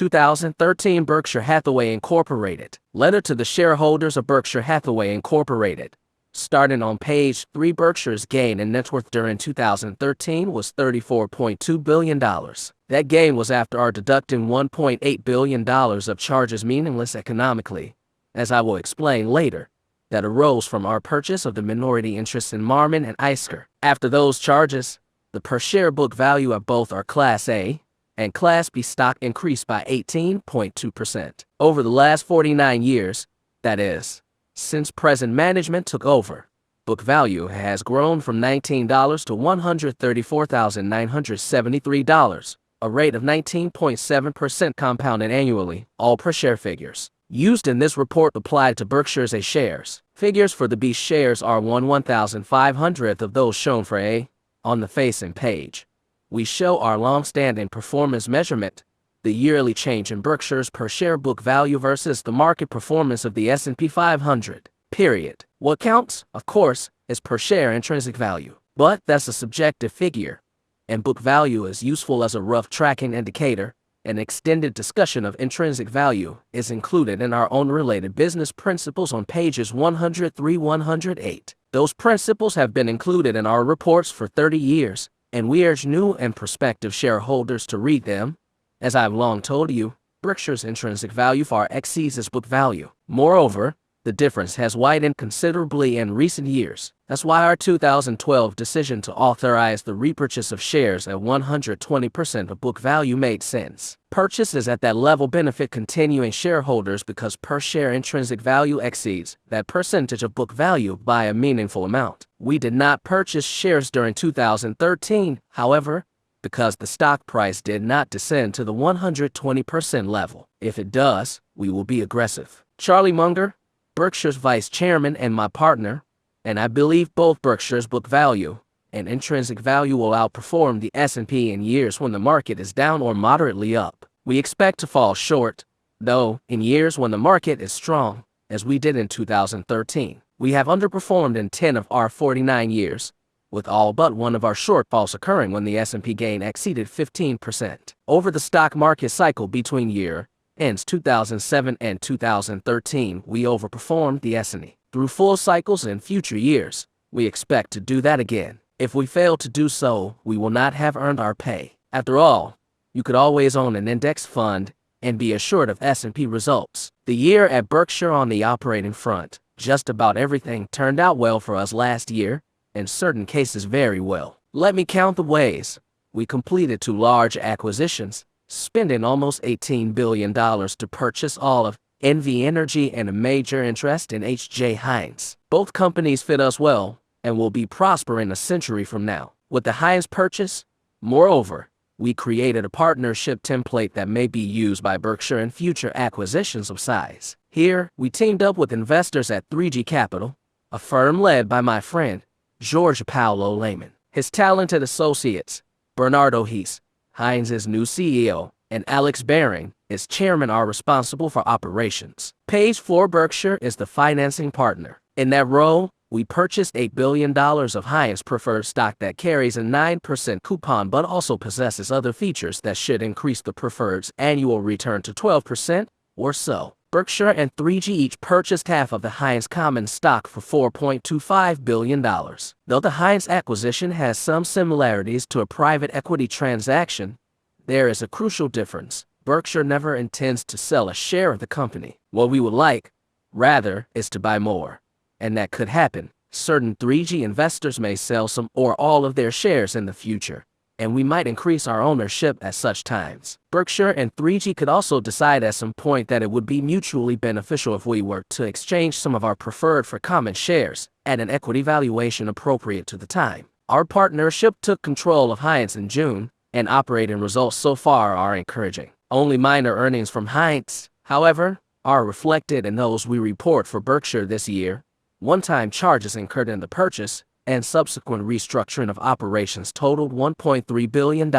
2013 Berkshire Hathaway Incorporated. Letter to the shareholders of Berkshire Hathaway Incorporated. Starting on page 3, Berkshire's gain in net worth during 2013 was $34.2 billion. That gain was after our deducting $1.8 billion of charges meaningless economically, as I will explain later, that arose from our purchase of the minority interests in Marmon and Isker. After those charges, the per-share book value of both our Class A and Class B stock increased by 18.2%. Over the last 49 years, that is, since present management took over, book value has grown from $19 to $134,973, a rate of 19.7% compounded annually. All per-share figures used in this report applied to Berkshire's A shares. Figures for the B shares are 1/1,500th of those shown for A. On the facing page, we show our long-standing performance measurement, the yearly change in Berkshire's per-share book value versus the market performance of the S&P 500, period. What counts, of course, is per-share intrinsic value. But that's a subjective figure, and book value is useful as a rough tracking indicator. An extended discussion of intrinsic value is included in our own related business principles on pages 103-108. Those principles have been included in our reports for 30 years, and we urge new and prospective shareholders to read them. As I've long told you, Berkshire's intrinsic value far exceeds its book value. Moreover, the difference has widened considerably in recent years. That's why our 2012 decision to authorize the repurchase of shares at 120% of book value made sense. Purchases at that level benefit continuing shareholders because per-share intrinsic value exceeds that percentage of book value by a meaningful amount. We did not purchase shares during 2013, however, because the stock price did not descend to the 120% level. If it does, we will be aggressive. Charlie Munger, Berkshire's vice chairman and my partner, and I believe both Berkshire's book value and intrinsic value will outperform the S&P in years when the market is down or moderately up. We expect to fall short, though, in years when the market is strong, as we did in 2013. We have underperformed in 10 of our 49 years, with all but one of our shortfalls occurring when the S&P gain exceeded 15%. Over the stock market cycle between year ends 2007 and 2013, we overperformed the S&P. Through full cycles in future years, we expect to do that again. If we fail to do so, we will not have earned our pay. After all, you could always own an index fund and be assured of S&P results. The year at Berkshire on the operating front, just about everything turned out well for us last year, in certain cases very well. Let me count the ways. We completed 2 large acquisitions, spending almost $18 billion to purchase all of NV Energy and a major interest in H.J. Heinz. Both companies fit us well and will be prospering a century from now. With the Heinz purchase, moreover, we created a partnership template that may be used by Berkshire in future acquisitions of size. Here, we teamed up with investors at 3G Capital, a firm led by my friend, George Paulo Lehman. His talented associates, Bernardo Hees, Heinz's new CEO, and Alex Baring, his chairman, are responsible for operations. Page 4, Berkshire is the financing partner. In that role, we purchased $8 billion of Heinz preferred stock that carries a 9% coupon but also possesses other features that should increase the preferred's annual return to 12% or so. Berkshire and 3G each purchased half of the Heinz common stock for $4.25 billion. Though the Heinz acquisition has some similarities to a private equity transaction, there is a crucial difference. Berkshire never intends to sell a share of the company. What we would like, rather, is to buy more. And that could happen. Certain 3G investors may sell some or all of their shares in the future, and we might increase our ownership at such times. Berkshire and 3G could also decide at some point that it would be mutually beneficial if we were to exchange some of our preferred for common shares at an equity valuation appropriate to the time. Our partnership took control of Heinz in June, and operating results so far are encouraging. Only minor earnings from Heinz, however, are reflected in those we report for Berkshire this year. One-time charges incurred in the purchase and subsequent restructuring of operations totaled $1.3 billion.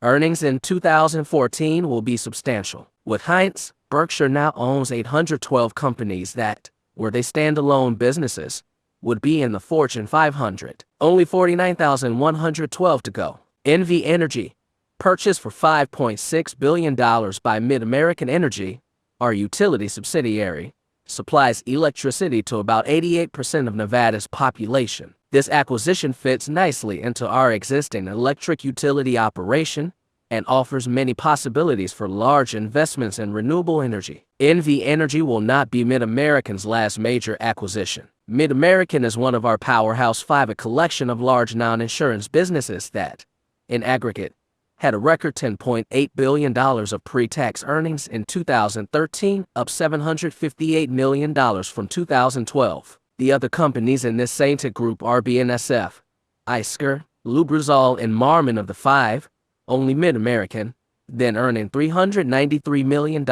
Earnings in 2014 will be substantial. With Heinz, Berkshire now owns 812 companies that, were they standalone businesses, would be in the Fortune 500. Only 49,112 to go. NV Energy, Purchased for $5.6 billion by Mid-American Energy, our utility subsidiary, supplies electricity to about 88% of Nevada's population. This acquisition fits nicely into our existing electric utility operation and offers many possibilities for large investments in renewable energy. NV Energy will not be Mid-American's last major acquisition. Mid-American is one of our Powerhouse 5, a collection of large non-insurance businesses that, in aggregate, had a record $10.8 billion of pre-tax earnings in 2013, up $758 million from 2012. The other companies in this Sainted group are BNSF, Isker, Lubrizol, and Marmon. Of the five, only Mid-American, then earning $393 million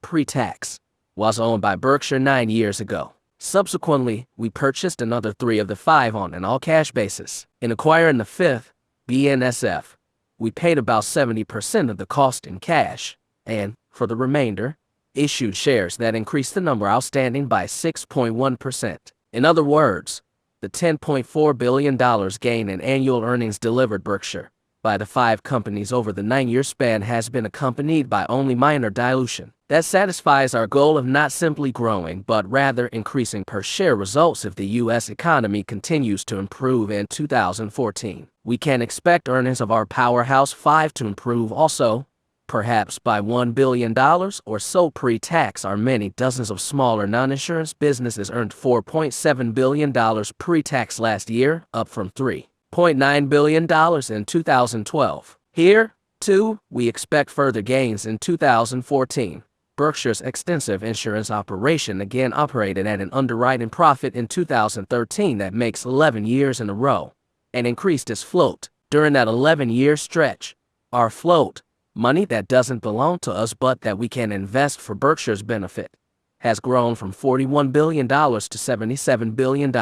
pre-tax, was owned by Berkshire 9 years ago. Subsequently, we purchased another 3 of the 5 on an all-cash basis. In acquiring the 5th, BNSF, we paid about 70% of the cost in cash, and, for the remainder, issued shares that increased the number outstanding by 6.1%. In other words, the $10.4 billion gain in annual earnings delivered Berkshire by the 5 companies over the 9-year span has been accompanied by only minor dilution. That satisfies our goal of not simply growing but rather increasing per share results. If the U.S. economy continues to improve in 2014, we can expect earnings of our Powerhouse 5 to improve also, perhaps by $1 billion or so pre-tax. Our many dozens of smaller non-insurance businesses earned $4.7 billion pre-tax last year, up from $3.9 billion in 2012. Here, too, we expect further gains in 2014. Berkshire's extensive insurance operation again operated at an underwriting profit in 2013 that makes 11 years in a row, and increased its float. During that 11-year stretch, our float, money that doesn't belong to us but that we can invest for Berkshire's benefit, has grown from $41 billion to $77 billion.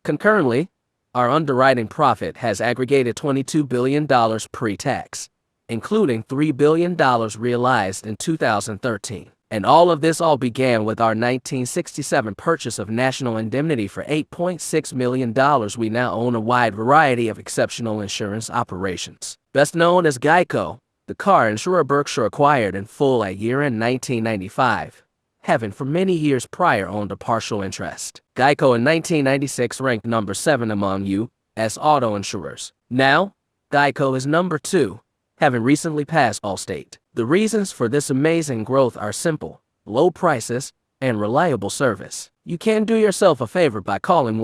Concurrently, our underwriting profit has aggregated $22 billion pre-tax, including $3 billion realized in 2013. And all of this began with our 1967 purchase of National Indemnity for $8.6 million. We now own a wide variety of exceptional insurance operations. Best known as Geico, the car insurer Berkshire acquired in full at year-end 1995, having for many years prior owned a partial interest. Geico in 1996 ranked number 7 among U.S. auto insurers. Now, Geico is number 2, having recently passed Allstate. The reasons for this amazing growth are simple: low prices and reliable service. You can do yourself a favor by calling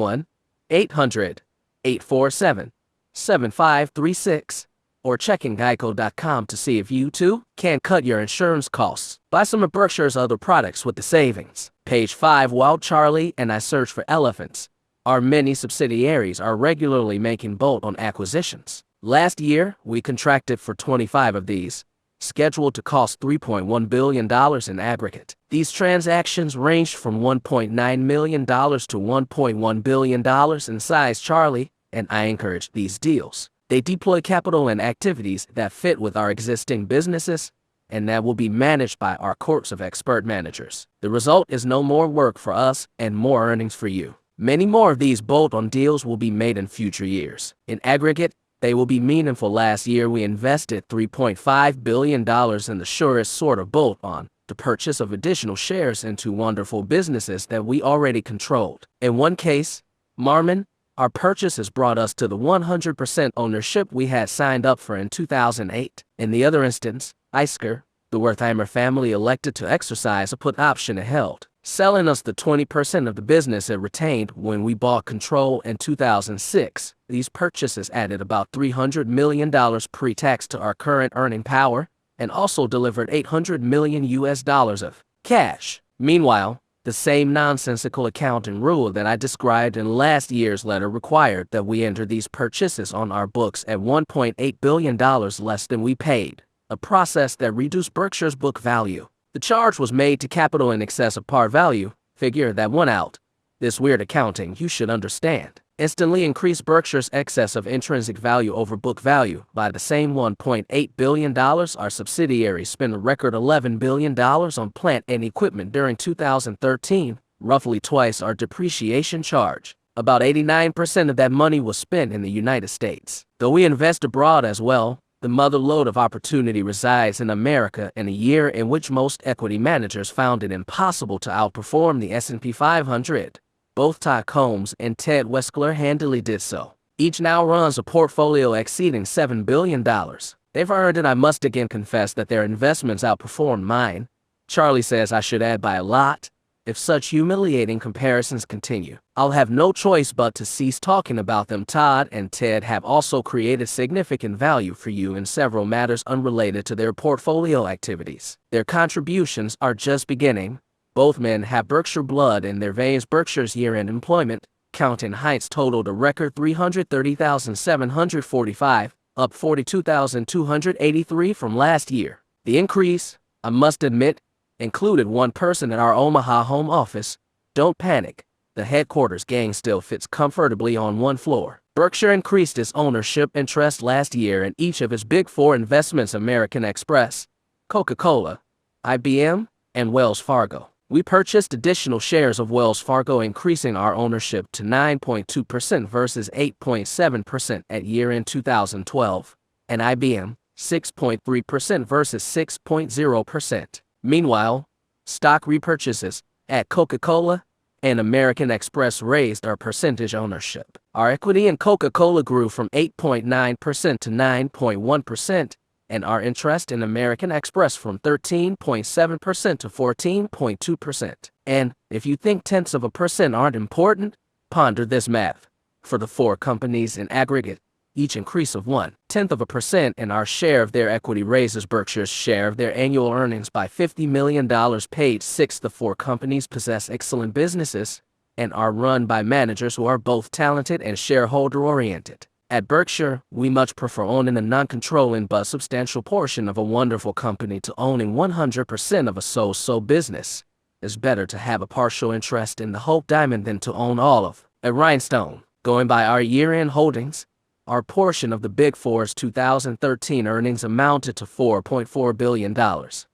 1-800-847-7536 or checking geico.com to see if you too can cut your insurance costs. Buy some of Berkshire's other products with the savings. Page 5. While Charlie and I search for elephants, our many subsidiaries are regularly making bolt-on acquisitions. Last year, we contracted for 25 of these, scheduled to cost $3.1 billion in aggregate. These transactions ranged from $1.9 million to $1.1 billion in size. Charlie and I encouraged these deals. They deploy capital and activities that fit with our existing businesses and that will be managed by our corps of expert managers. The result is no more work for us and more earnings for you. Many more of these bolt-on deals will be made in future years. In aggregate, they will be meaningful. Last year, we invested $3.5 billion in the surest sort of bolt-on, the purchase of additional shares into wonderful businesses that we already controlled. In one case, Marmon, our purchase has brought us to the 100% ownership we had signed up for in 2008. In the other instance, Isker, the Wertheimer family elected to exercise a put option it held, selling us the 20% of the business it retained when we bought control in 2006. These purchases added about $300 million pre-tax to our current earning power and also delivered $800 million of cash. Meanwhile, the same nonsensical accounting rule that I described in last year's letter required that we enter these purchases on our books at $1.8 billion less than we paid, a process that reduced Berkshire's book value. The charge was made to capital in excess of par value, figure that won out. This weird accounting, you should understand, instantly increased Berkshire's excess of intrinsic value over book value by the same $1.8 billion. Our subsidiaries spent a record $11 billion on plant and equipment during 2013, roughly twice our depreciation charge. About 89% of that money was spent in the United States. Though we invest abroad as well, The mother lode of opportunity resides in America in a year in which most equity managers found it impossible to outperform the S&P 500. Both Ty Combs and Ted Weschler handily did so. Each now runs a portfolio exceeding $7 billion. They've earned it. I must again confess that their investments outperformed mine. Charlie says I should add by a lot. If such humiliating comparisons continue, I'll have no choice but to cease talking about them. Todd and Ted have also created significant value for you in several matters unrelated to their portfolio activities. Their contributions are just beginning. Both men have Berkshire blood in their veins. Berkshire's year-end employment count in Heights totaled a record 330,745, up 42,283 from last year. The increase, I must admit, included one person at our Omaha home office. Don't panic. The headquarters gang still fits comfortably on one floor. Berkshire increased its ownership interest last year in each of its big four investments: American Express, Coca-Cola, IBM, and Wells Fargo. We purchased additional shares of Wells Fargo, increasing our ownership to 9.2% versus 8.7% at year-end 2012, and IBM, 6.3% versus 6.0%. Meanwhile, stock repurchases at Coca-Cola and American Express raised our percentage ownership. Our equity in Coca-Cola grew from 8.9% to 9.1%, and our interest in American Express from 13.7% to 14.2%. And if you think tenths of a percent aren't important, ponder this math. For the four companies in aggregate, each increase of 0.1% in our share of their equity raises Berkshire's share of their annual earnings by $50 million. Page 6. The four companies possess excellent businesses and are run by managers who are both talented and shareholder-oriented. At Berkshire, we much prefer owning a non-controlling but substantial portion of a wonderful company to owning 100% of a so-so business. It's better to have a partial interest in the Hope Diamond than to own all of a rhinestone. Going by our year-end holdings, our portion of the Big Four's 2013 earnings amounted to $4.4 billion.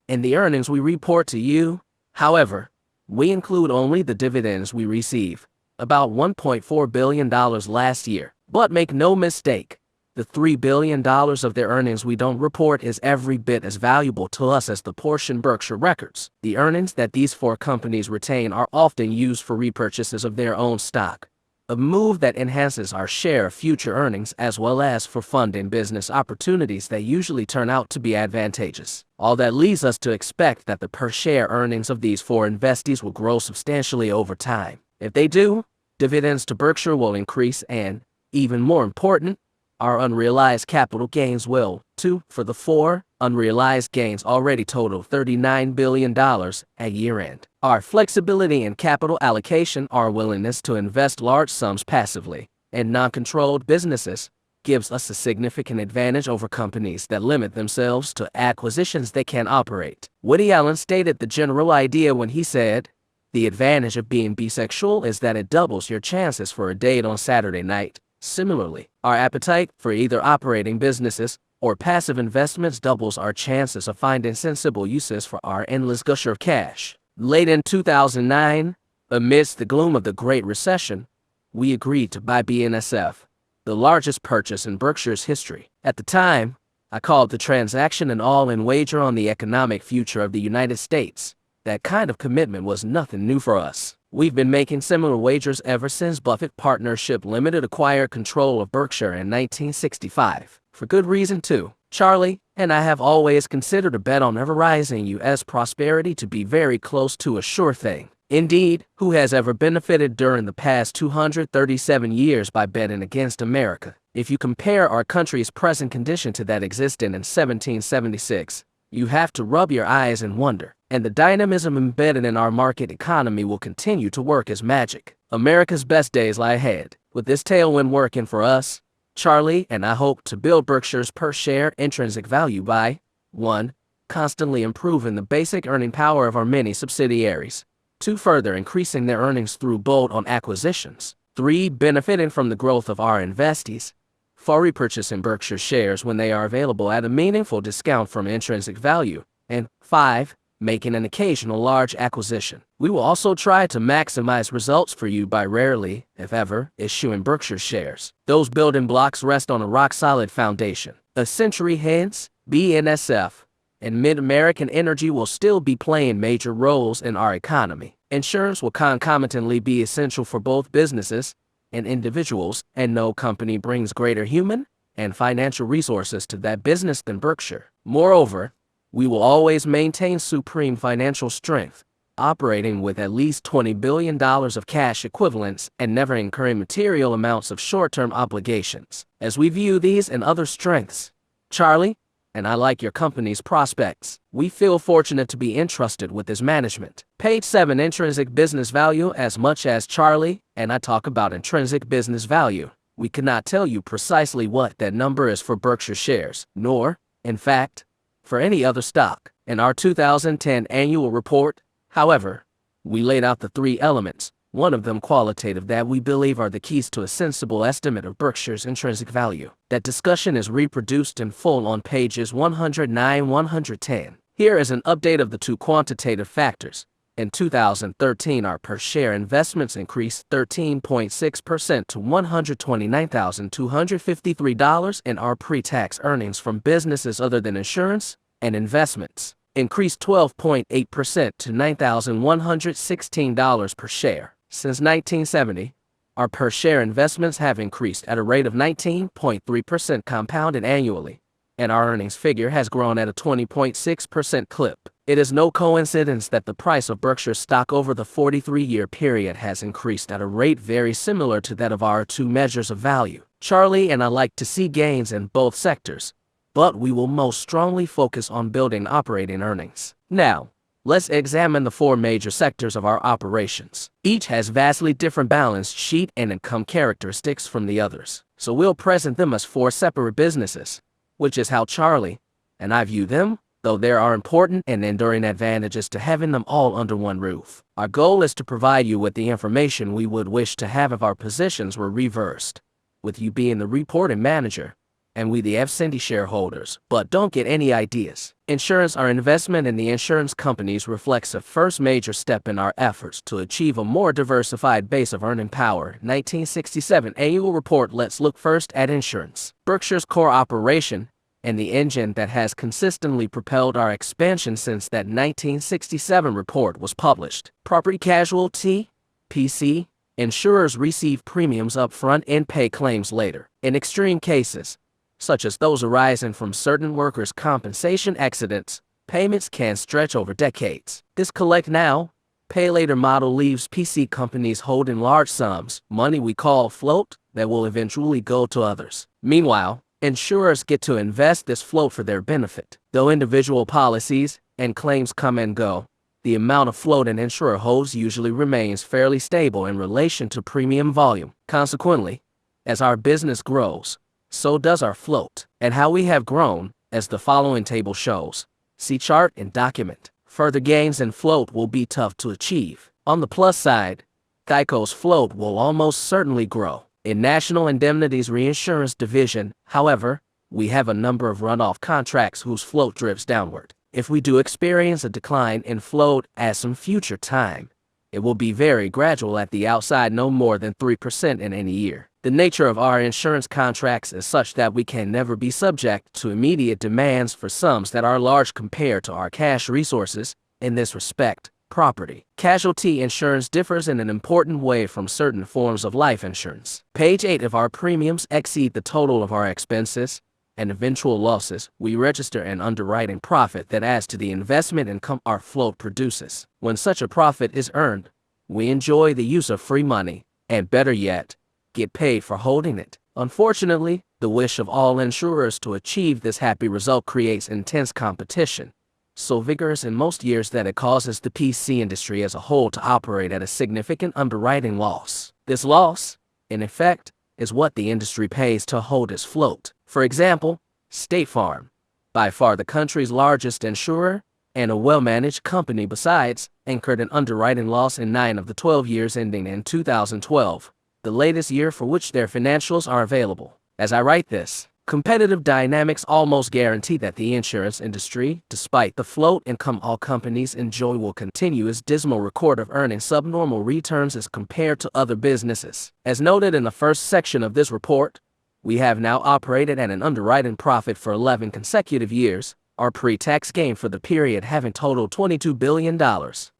In the earnings we report to you, however, we include only the dividends we receive, about $1.4 billion last year. But make no mistake, the $3 billion of their earnings we don't report is every bit as valuable to us as the portion Berkshire records. The earnings that these four companies retain are often used for repurchases of their own stock, a move that enhances our share of future earnings as well as for funding business opportunities that usually turn out to be advantageous. All that leads us to expect that the per-share earnings of these four investees will grow substantially over time. If they do, dividends to Berkshire will increase and, even more important, our unrealized capital gains will, too. For the four, unrealized gains already total $39 billion at year-end. Our flexibility in capital allocation, our willingness to invest large sums passively in non-controlled businesses, gives us a significant advantage over companies that limit themselves to acquisitions they can operate. Woody Allen stated the general idea when he said, "The advantage of being bisexual is that it doubles your chances for a date on Saturday night." Similarly, our appetite for either operating businesses or passive investments doubles our chances of finding sensible uses for our endless gush of cash. Late in 2009, amidst the gloom of the Great Recession, we agreed to buy BNSF, the largest purchase in Berkshire's history. At the time, I called the transaction an all-in wager on the economic future of the United States. That kind of commitment was nothing new for us. We've been making similar wagers ever since Buffett Partnership Limited acquired control of Berkshire in 1965. For good reason, too. Charlie and I have always considered a bet on ever-rising U.S. prosperity to be very close to a sure thing. Indeed, who has ever benefited during the past 237 years by betting against America? If you compare our country's present condition to that existing in 1776, you have to rub your eyes and wonder. And the dynamism embedded in our market economy will continue to work as magic. America's best days lie ahead. With this tailwind working for us, Charlie and I hope to build Berkshire's per-share intrinsic value by 1. Constantly improving the basic earning power of our many subsidiaries. 2. Further increasing their earnings through bolt-on acquisitions. 3. Benefiting from the growth of our investees. 4. Repurchasing Berkshire shares when they are available at a meaningful discount from intrinsic value. And 5. Making an occasional large acquisition. We will also try to maximize results for you by rarely, if ever, issuing Berkshire shares. Those building blocks rest on a rock-solid foundation. A century hence, BNSF and Mid-American Energy will still be playing major roles in our economy. Insurance will concomitantly be essential for both businesses and individuals, and no company brings greater human and financial resources to that business than Berkshire. Moreover, we will always maintain supreme financial strength, operating with at least $20 billion of cash equivalents and never incurring material amounts of short-term obligations. As we view these and other strengths, Charlie and I like your company's prospects. We feel fortunate to be entrusted with this management. Page 7, Intrinsic Business Value. As much as Charlie and I talk about intrinsic business value, we cannot tell you precisely what that number is for Berkshire shares, nor, in fact, for any other stock. In our 2010 annual report, however, we laid out the 3 elements, one of them qualitative, that we believe are the keys to a sensible estimate of Berkshire's intrinsic value. That discussion is reproduced in full on pages 109-110. Here is an update of the 2 quantitative factors. In 2013, our per-share investments increased 13.6% to $129,253, and our pre-tax earnings from businesses other than insurance and investments increased 12.8% to $9,116 per share. Since 1970, our per-share investments have increased at a rate of 19.3% compounded annually, and our earnings figure has grown at a 20.6% clip. It is no coincidence that the price of Berkshire stock over the 43-year period has increased at a rate very similar to that of our 2 measures of value. Charlie and I like to see gains in both sectors, but we will most strongly focus on building operating earnings. Now, let's examine the 4 major sectors of our operations. Each has vastly different balance sheet and income characteristics from the others, so we'll present them as 4 separate businesses, which is how Charlie and I view them, though there are important and enduring advantages to having them all under one roof. Our goal is to provide you with the information we would wish to have if our positions were reversed, with you being the reporting manager and we the absentee shareholders. But don't get any ideas. Insurance, our investment in the insurance companies, reflects a first major step in our efforts to achieve a more diversified base of earning power. 1967 annual report. Let's look first at insurance. Berkshire's core operation and the engine that has consistently propelled our expansion since that 1967 report was published. Property casualty, PC. Insurers receive premiums up front and pay claims later. In extreme cases, such as those arising from certain workers' compensation accidents, payments can stretch over decades. This collect now, pay later model leaves PC companies holding large sums, money we call float, that will eventually go to others. Meanwhile, insurers get to invest this float for their benefit. Though individual policies and claims come and go, the amount of float an insurer holds usually remains fairly stable in relation to premium volume. Consequently, as our business grows, so does our float. And how we have grown, as the following table shows. See chart and document. Further gains in float will be tough to achieve. On the plus side, Geico's float will almost certainly grow. In National Indemnity's reinsurance division, however, we have a number of runoff contracts whose float drifts downward. If we do experience a decline in float at some future time, it will be very gradual at the outside, no more than 3% in any year. The nature of our insurance contracts is such that we can never be subject to immediate demands for sums that are large compared to our cash resources. In this respect, property casualty insurance differs in an important way from certain forms of life insurance. Page 8. If our premiums exceed the total of our expenses and eventual losses, we register an underwriting profit that adds to the investment income our float produces. When such a profit is earned, we enjoy the use of free money, and better yet, get paid for holding it. Unfortunately, the wish of all insurers to achieve this happy result creates intense competition, so vigorous in most years that it causes the PC industry as a whole to operate at a significant underwriting loss. This loss, in effect, is what the industry pays to hold its float. For example, State Farm, by far the country's largest insurer, and a well-managed company besides, incurred an underwriting loss in 9 of the 12 years ending in 2012, the latest year for which their financials are available. As I write this, competitive dynamics almost guarantee that the insurance industry, despite the float income all companies enjoy, will continue its dismal record of earning subnormal returns as compared to other businesses. As noted in the first section of this report, We have now operated at an underwriting profit for 11 consecutive years, our pre-tax gain for the period having totaled $22 billion.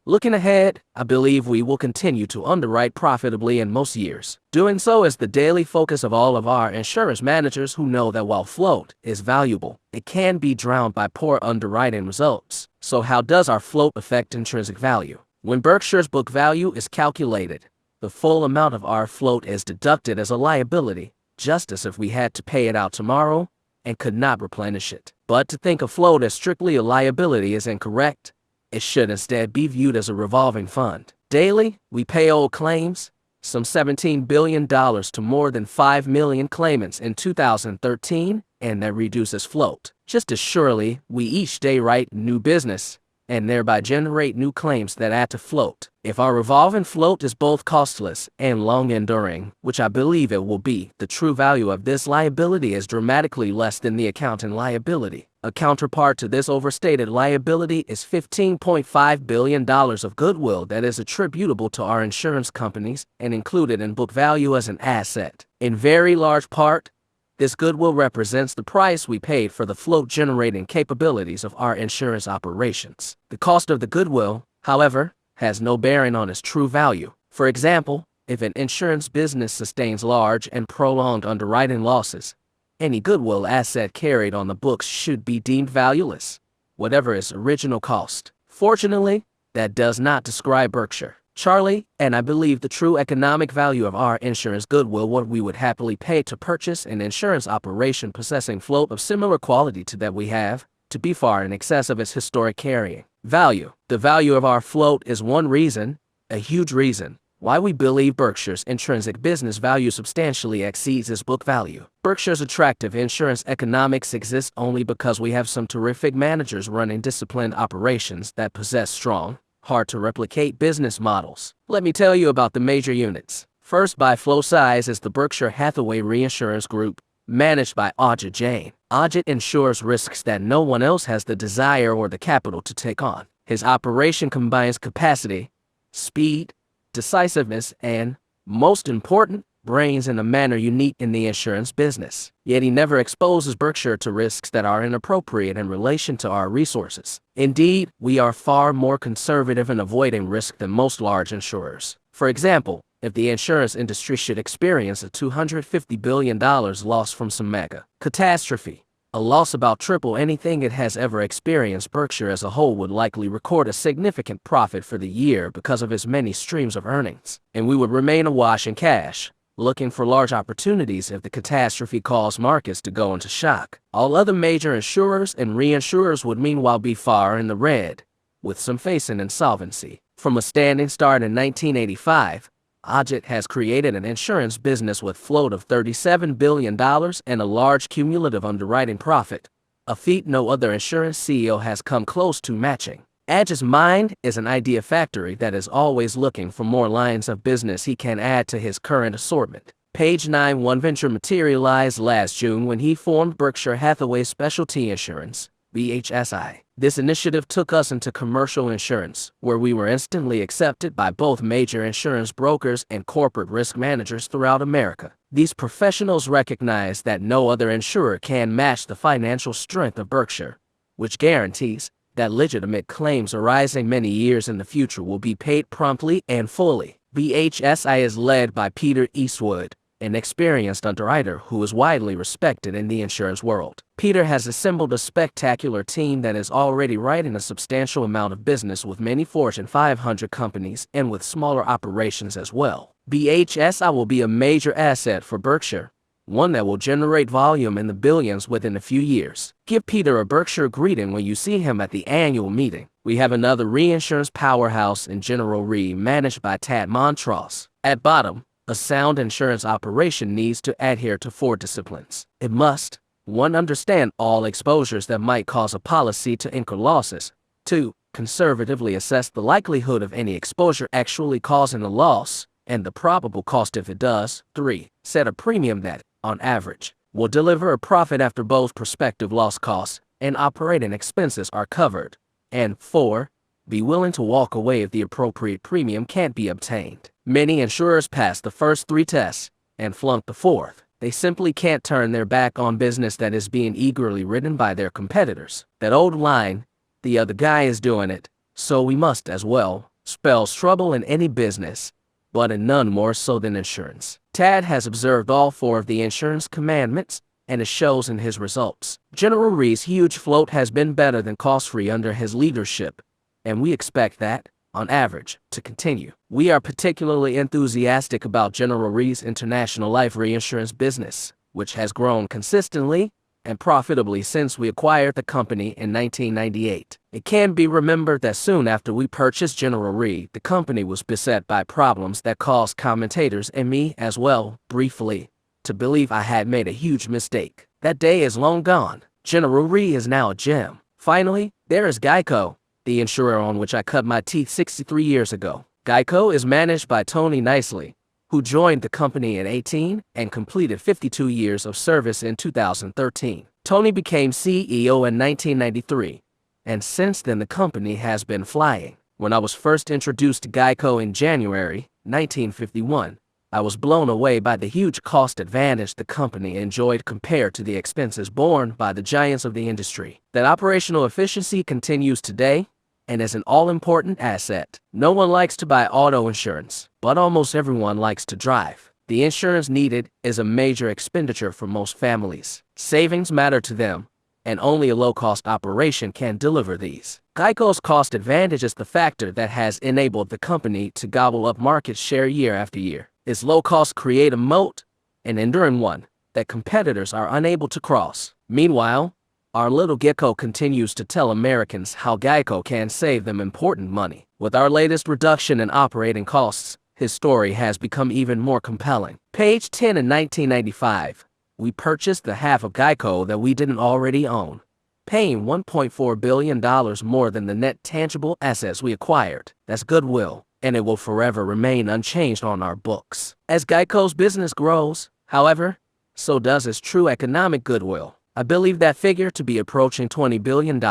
Looking ahead, I believe we will continue to underwrite profitably in most years. Doing so is the daily focus of all of our insurance managers who know that while float is valuable, it can be drowned by poor underwriting results. So how does our float affect intrinsic value? When Berkshire's book value is calculated, the full amount of our float is deducted as a liability, just as if we had to pay it out tomorrow and could not replenish it. But to think of float as strictly a liability is incorrect. It should instead be viewed as a revolving fund. Daily, we pay old claims, some $17 billion to more than 5 million claimants in 2013, and that reduces float. Just as surely, we each day write new business, and thereby generate new claims that add to float. If our revolving float is both costless and long-enduring, which I believe it will be, the true value of this liability is dramatically less than the accounting liability. A counterpart to this overstated liability is $15.5 billion of goodwill that is attributable to our insurance companies and included in book value as an asset. In very large part, this goodwill represents the price we paid for the float-generating capabilities of our insurance operations. The cost of the goodwill, however, has no bearing on its true value. For example, if an insurance business sustains large and prolonged underwriting losses, any goodwill asset carried on the books should be deemed valueless, whatever its original cost. Fortunately, that does not describe Berkshire. Charlie, and I believe the true economic value of our insurance goodwill, what we would happily pay to purchase an insurance operation possessing float of similar quality to that we have, to be far in excess of its historic carrying value. The value of our float is one reason, a huge reason, why we believe Berkshire's intrinsic business value substantially exceeds its book value. Berkshire's attractive insurance economics exists only because we have some terrific managers running disciplined operations that possess strong, hard-to-replicate business models. Let me tell you about the major units. First by flow size is the Berkshire Hathaway Reinsurance Group, managed by Ajit Jain. Ajit insures risks that no one else has the desire or the capital to take on. His operation combines capacity, speed, decisiveness, and, most important, brains in a manner unique in the insurance business. Yet he never exposes Berkshire to risks that are inappropriate in relation to our resources. Indeed, we are far more conservative in avoiding risk than most large insurers. For example, if the insurance industry should experience a $250 billion loss from some mega catastrophe, a loss about triple anything it has ever experienced, Berkshire as a whole would likely record a significant profit for the year because of its many streams of earnings, and we would remain awash in cash, looking for large opportunities if the catastrophe caused markets to go into shock. All other major insurers and reinsurers would meanwhile be far in the red, with some facing insolvency. From a standing start in 1985, Ajit has created an insurance business with float of $37 billion and a large cumulative underwriting profit, a feat no other insurance CEO has come close to matching. Ajit's mind is an idea factory that is always looking for more lines of business he can add to his current assortment. Page 9. One venture materialized last June when he formed Berkshire Hathaway Specialty Insurance, BHSI. This initiative took us into commercial insurance, where we were instantly accepted by both major insurance brokers and corporate risk managers throughout America. These professionals recognize that no other insurer can match the financial strength of Berkshire, which guarantees that legitimate claims arising many years in the future will be paid promptly and fully. BHSI is led by Peter Eastwood, an experienced underwriter who is widely respected in the insurance world. Peter has assembled a spectacular team that is already writing a substantial amount of business with many Fortune 500 companies and with smaller operations as well. BHSI will be a major asset for Berkshire, one that will generate volume in the billions within a few years. Give Peter a Berkshire greeting when you see him at the annual meeting. We have another reinsurance powerhouse in General Re, managed by Tad Montross. At bottom, a sound insurance operation needs to adhere to 4 disciplines. It must: 1. Understand all exposures that might cause a policy to incur losses. 2. Conservatively assess the likelihood of any exposure actually causing a loss, and the probable cost if it does. 3. Set a premium that, on average, will deliver a profit after both prospective loss costs and operating expenses are covered. And 4. Be willing to walk away if the appropriate premium can't be obtained. Many insurers pass the first 3 tests and flunk the 4th. They simply can't turn their back on business that is being eagerly written by their competitors. That old line, the other guy is doing it, so we must as well, spells trouble in any business, but in none more so than insurance. Tad has observed all 4 of the insurance commandments, and it shows in his results. General Re's huge float has been better than cost-free under his leadership, and we expect that, on average, to continue. We are particularly enthusiastic about General Re's international life reinsurance business, which has grown consistently and profitably since we acquired the company in 1998. It can be remembered that soon after we purchased General Re, the company was beset by problems that caused commentators and me as well, briefly, to believe I had made a huge mistake. That day is long gone. General Re is now a gem. Finally, there is Geico, the insurer on which I cut my teeth 63 years ago. Geico is managed by Tony Nicely, who joined the company in 2018 and completed 52 years of service in 2013. Tony became CEO in 1993, and since then the company has been flying. When I was first introduced to Geico in January 1951, I was blown away by the huge cost advantage the company enjoyed compared to the expenses borne by the giants of the industry. That operational efficiency continues today and is an all-important asset. No one likes to buy auto insurance, but almost everyone likes to drive. The insurance needed is a major expenditure for most families. Savings matter to them, and only a low-cost operation can deliver these. Geico's cost advantage is the factor that has enabled the company to gobble up market share year after year. Its low costs create a moat, an enduring one, that competitors are unable to cross. Meanwhile, our little gecko continues to tell Americans how Geico can save them important money. With our latest reduction in operating costs, his story has become even more compelling. Page 10. In 1995, we purchased the half of Geico that we didn't already own, paying $1.4 billion more than the net tangible assets we acquired. That's goodwill, and it will forever remain unchanged on our books. As Geico's business grows, however, so does its true economic goodwill. I believe that figure to be approaching $20 billion.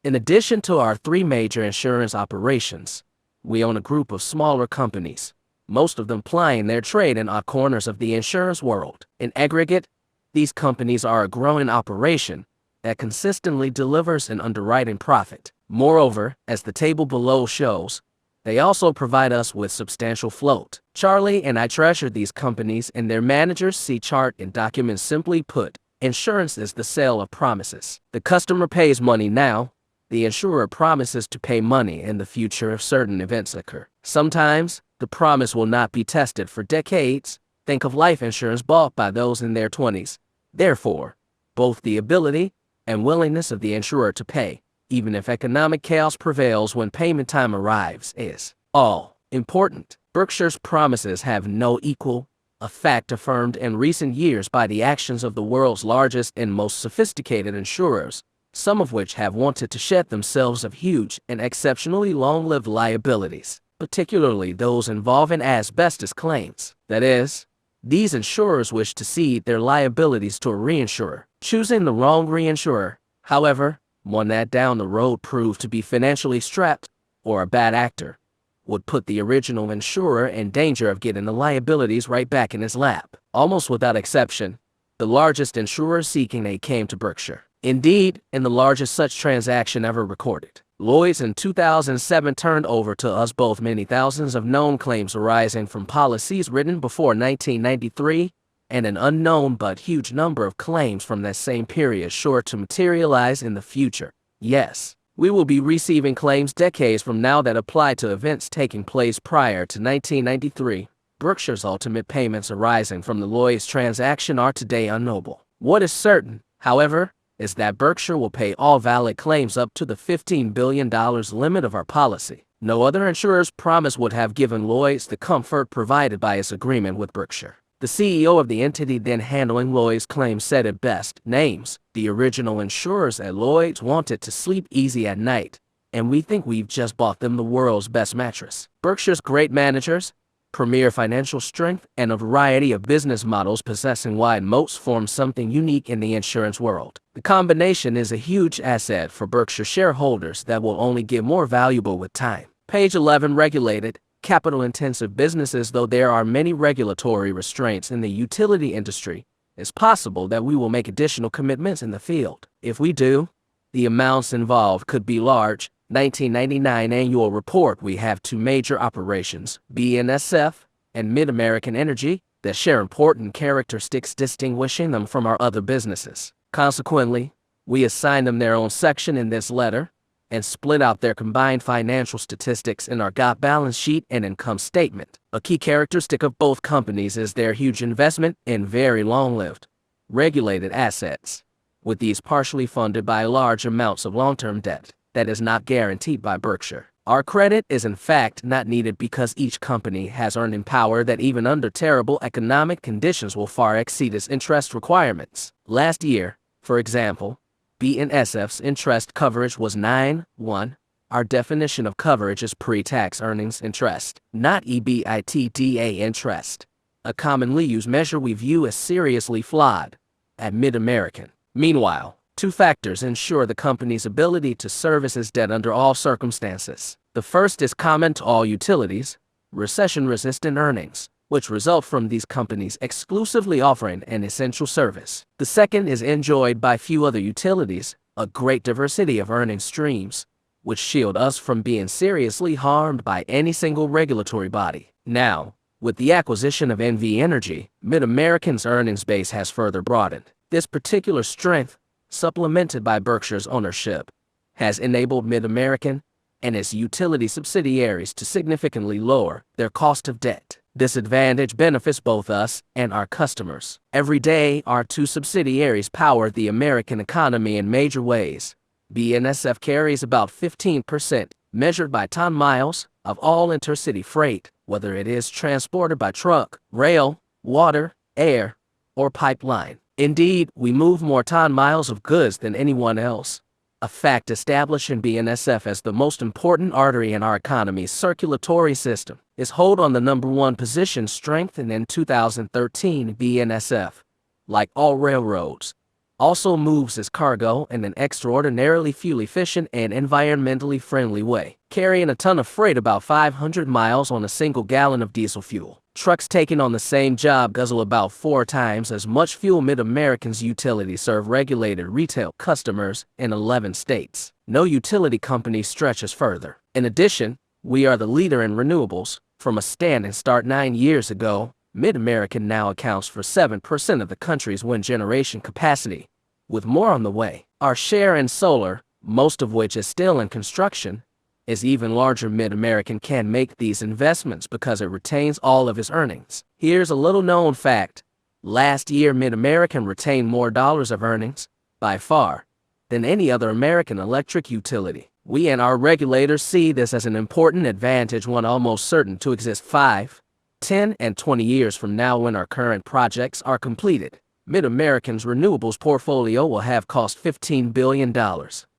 In addition to our 3 major insurance operations, we own a group of smaller companies, most of them plying their trade in odd corners of the insurance world. In aggregate, these companies are a growing operation that consistently delivers an underwriting profit. Moreover, as the table below shows, they also provide us with substantial float. Charlie and I treasure these companies and their managers see chart and documents. Simply put, insurance is the sale of promises. The customer pays money now. The insurer promises to pay money in the future if certain events occur. Sometimes, the promise will not be tested for decades. Think of life insurance bought by those in their 20s. Therefore, both the ability and willingness of the insurer to pay, even if economic chaos prevails when payment time arrives, is all important. Berkshire's promises have no equal, a fact affirmed in recent years by the actions of the world's largest and most sophisticated insurers, some of which have wanted to shed themselves of huge and exceptionally long-lived liabilities, particularly those involving asbestos claims. That is, these insurers wish to cede their liabilities to a reinsurer. Choosing the wrong reinsurer, however, one that down the road proved to be financially strapped or a bad actor, would put the original insurer in danger of getting the liabilities right back in his lap. Almost without exception, the largest insurer seeking aid came to Berkshire. Indeed, in the largest such transaction ever recorded. Lloyd's in 2007 turned over to us both many thousands of known claims arising from policies written before 1993, and an unknown but huge number of claims from that same period sure to materialize in the future. Yes, we will be receiving claims decades from now that apply to events taking place prior to 1993. Berkshire's ultimate payments arising from the Lloyd's transaction are today unknowable. What is certain, however, is that Berkshire will pay all valid claims up to the $15 billion limit of our policy. No other insurer's promise would have given Lloyd's the comfort provided by its agreement with Berkshire. The CEO of the entity then handling Lloyd's claims said it best. Names, the original insurers at Lloyd's wanted to sleep easy at night, and we think we've just bought them the world's best mattress. Berkshire's great managers, premier financial strength, and a variety of business models possessing wide moats form something unique in the insurance world. The combination is a huge asset for Berkshire shareholders that will only get more valuable with time. Page 11. Regulated, capital-intensive businesses. Though there are many regulatory restraints in the utility industry, it's possible that we will make additional commitments in the field. If we do, the amounts involved could be large. 1999 annual report. We have two major operations, BNSF and Mid-American Energy, that share important characteristics distinguishing them from our other businesses. Consequently, we assign them their own section in this letter and split out their combined financial statistics in our GAAP balance sheet and income statement. A key characteristic of both companies is their huge investment in very long-lived, regulated assets, with these partially funded by large amounts of long-term debt that is not guaranteed by Berkshire. Our credit is in fact not needed because each company has earning power that even under terrible economic conditions will far exceed its interest requirements. Last year, for example, BNSF's interest coverage was 9:1. Our definition of coverage is pre-tax earnings interest, not EBITDA interest, a commonly used measure we view as seriously flawed at Mid-American. Meanwhile, two factors ensure the company's ability to service its debt under all circumstances. The first is common to all utilities, recession-resistant earnings, which result from these companies exclusively offering an essential service. The second is enjoyed by few other utilities, a great diversity of earning streams, which shield us from being seriously harmed by any single regulatory body. Now, with the acquisition of NV Energy, Mid-American's earnings base has further broadened. This particular strength, supplemented by Berkshire's ownership, has enabled Mid-American and its utility subsidiaries to significantly lower their cost of debt. This advantage benefits both us and our customers. Every day, our two subsidiaries power the American economy in major ways. BNSF carries about 15%, measured by ton miles, of all intercity freight, whether it is transported by truck, rail, water, air, or pipeline. Indeed, we move more ton miles of goods than anyone else, a fact establishing BNSF as the most important artery in our economy's circulatory system. Its hold on the #1 position strengthened in 2013. BNSF, like all railroads, also moves its cargo in an extraordinarily fuel-efficient and environmentally friendly way, carrying a ton of freight about 500 miles on a single gallon of diesel fuel. Trucks taking on the same job guzzle about 4 times as much fuel. Mid-American's utilities serve regulated retail customers in 11 states. No utility company stretches further. In addition, we are the leader in renewables. From a standing start 9 years ago, Mid-American now accounts for 7% of the country's wind generation capacity, with more on the way. Our share in solar, most of which is still in construction, is even larger. Mid-American can make these investments because it retains all of its earnings. Here's a little-known fact. Last year, Mid-American retained more dollars of earnings, by far, than any other American electric utility. We and our regulators see this as an important advantage, one almost certain to exist 5, 10, and 20 years from now when our current projects are completed. Mid-American's renewables portfolio will have cost $15 billion.